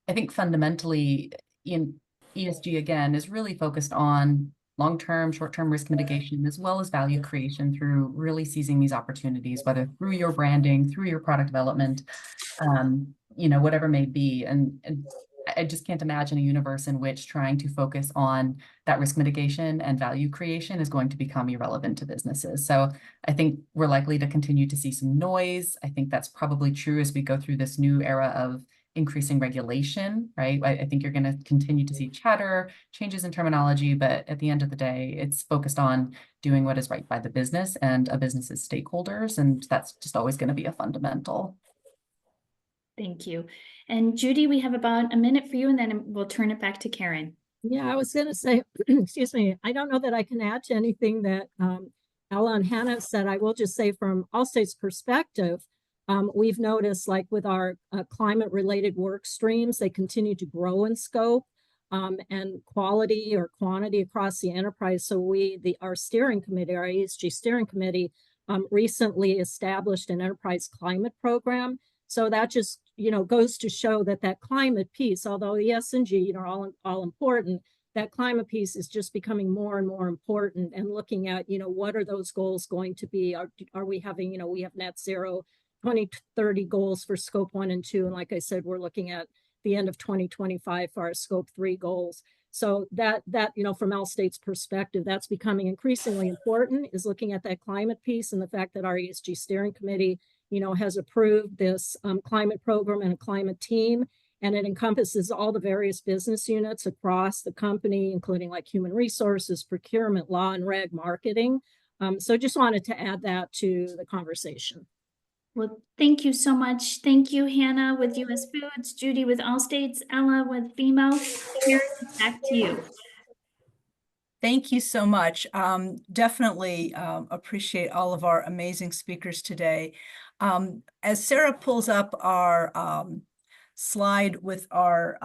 Speaker 7: I think fundamentally in ESG, again, is really focused on long-term, short-term risk mitigation, as well as value creation through really seizing these opportunities, whether through your branding, through your product development, whatever may be. And I just can't imagine a universe in which trying to focus on that risk mitigation and value creation is going to become irrelevant to businesses. So I think we're likely to continue to see some noise. I think that's probably true as we go through this new era of increasing regulation, right? I think you're going to continue to see chatter, changes in terminology, but at the end of the day, it's focused on doing what is right by the business and a business's stakeholders, and that's just always going to be a fundamental.
Speaker 4: Thank you. And Judy, we have about a minute for you, and then we'll turn it back to Karen.
Speaker 5: Yeah, I was going to say, excuse me, I don't know that I can add to anything that Ella and Hannah said. I will just say from Allstate's perspective, we've noticed like with our climate related work streams, they continue to grow in scope and quality or quantity across the enterprise. So our steering committee, our ESG steering committee, recently established an enterprise climate program. So that just, goes to show that climate piece, although the S&G, are all important, that climate piece is just becoming more and more important, and looking at, what are those goals going to be? Are we having, we have net zero 2030 goals for scope 1 and 2. And like I said, we're looking at the end of 2025 for our scope 3 goals. So that, from Allstate's perspective, that's becoming increasingly important, is looking at that climate piece, and the fact that our ESG steering committee, has approved this climate program and a climate team. And it encompasses all the various business units across the company, including like human resources, procurement, law and reg, marketing. So just wanted to add that to the conversation.
Speaker 4: Well, thank you so much. Thank you, Hannah with US Foods, Judy with Allstate, Ella with BMO. Karen, back to you.
Speaker 1: Thank you so much. Definitely appreciate all of our amazing speakers today. As Sarah pulls up our slide with our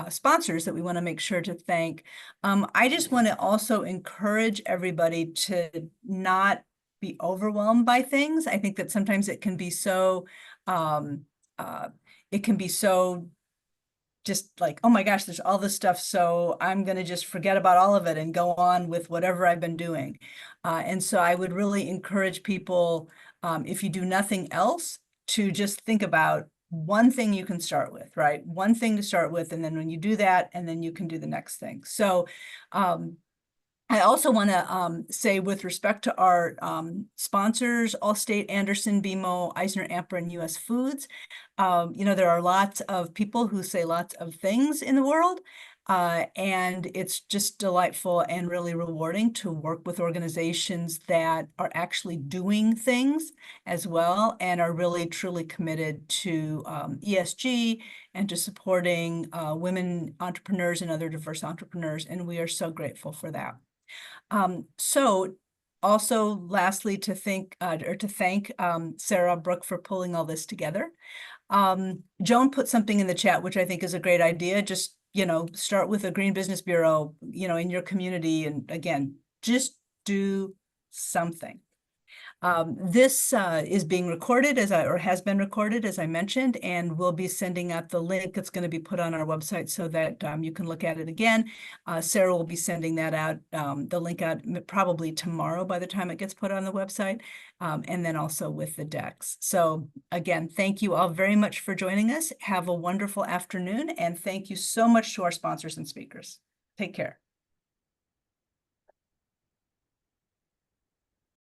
Speaker 1: sponsors that we want to make sure to thank, I just want to also encourage everybody to not be overwhelmed by things. I think that sometimes it can be so just like, oh my gosh, there's all this stuff, so I'm going to just forget about all of it and go on with whatever I've been doing. And so I would really encourage people, if you do nothing else, to just think about one thing you can start with, right? One thing to start with, and then when you do that, and then you can do the next thing. So I also want to say, with respect to our sponsors, Allstate, Andersen, BMO, EisnerAmper, and US Foods, there are lots of people who say lots of things in the world, and it's just delightful and really rewarding to work with organizations that are actually doing things as well, and are really truly committed to ESG and to supporting women entrepreneurs and other diverse entrepreneurs, and we are so grateful for that. So also lastly, to thank Sarah Brooke for pulling all this together. Joan put something in the chat, which I think is a great idea. Just, start with a Green Business Bureau, in your community. And again, just do something. This is being recorded has been recorded, as I mentioned, and we'll be sending out the link that's going to be put on our website so that you can look at it again. Sarah will be sending that out, the link out probably tomorrow by the time it gets put on the website, and then also with the decks. So again, thank you all very much for joining us. Have a wonderful afternoon, and thank you so much to our sponsors and speakers. Take care.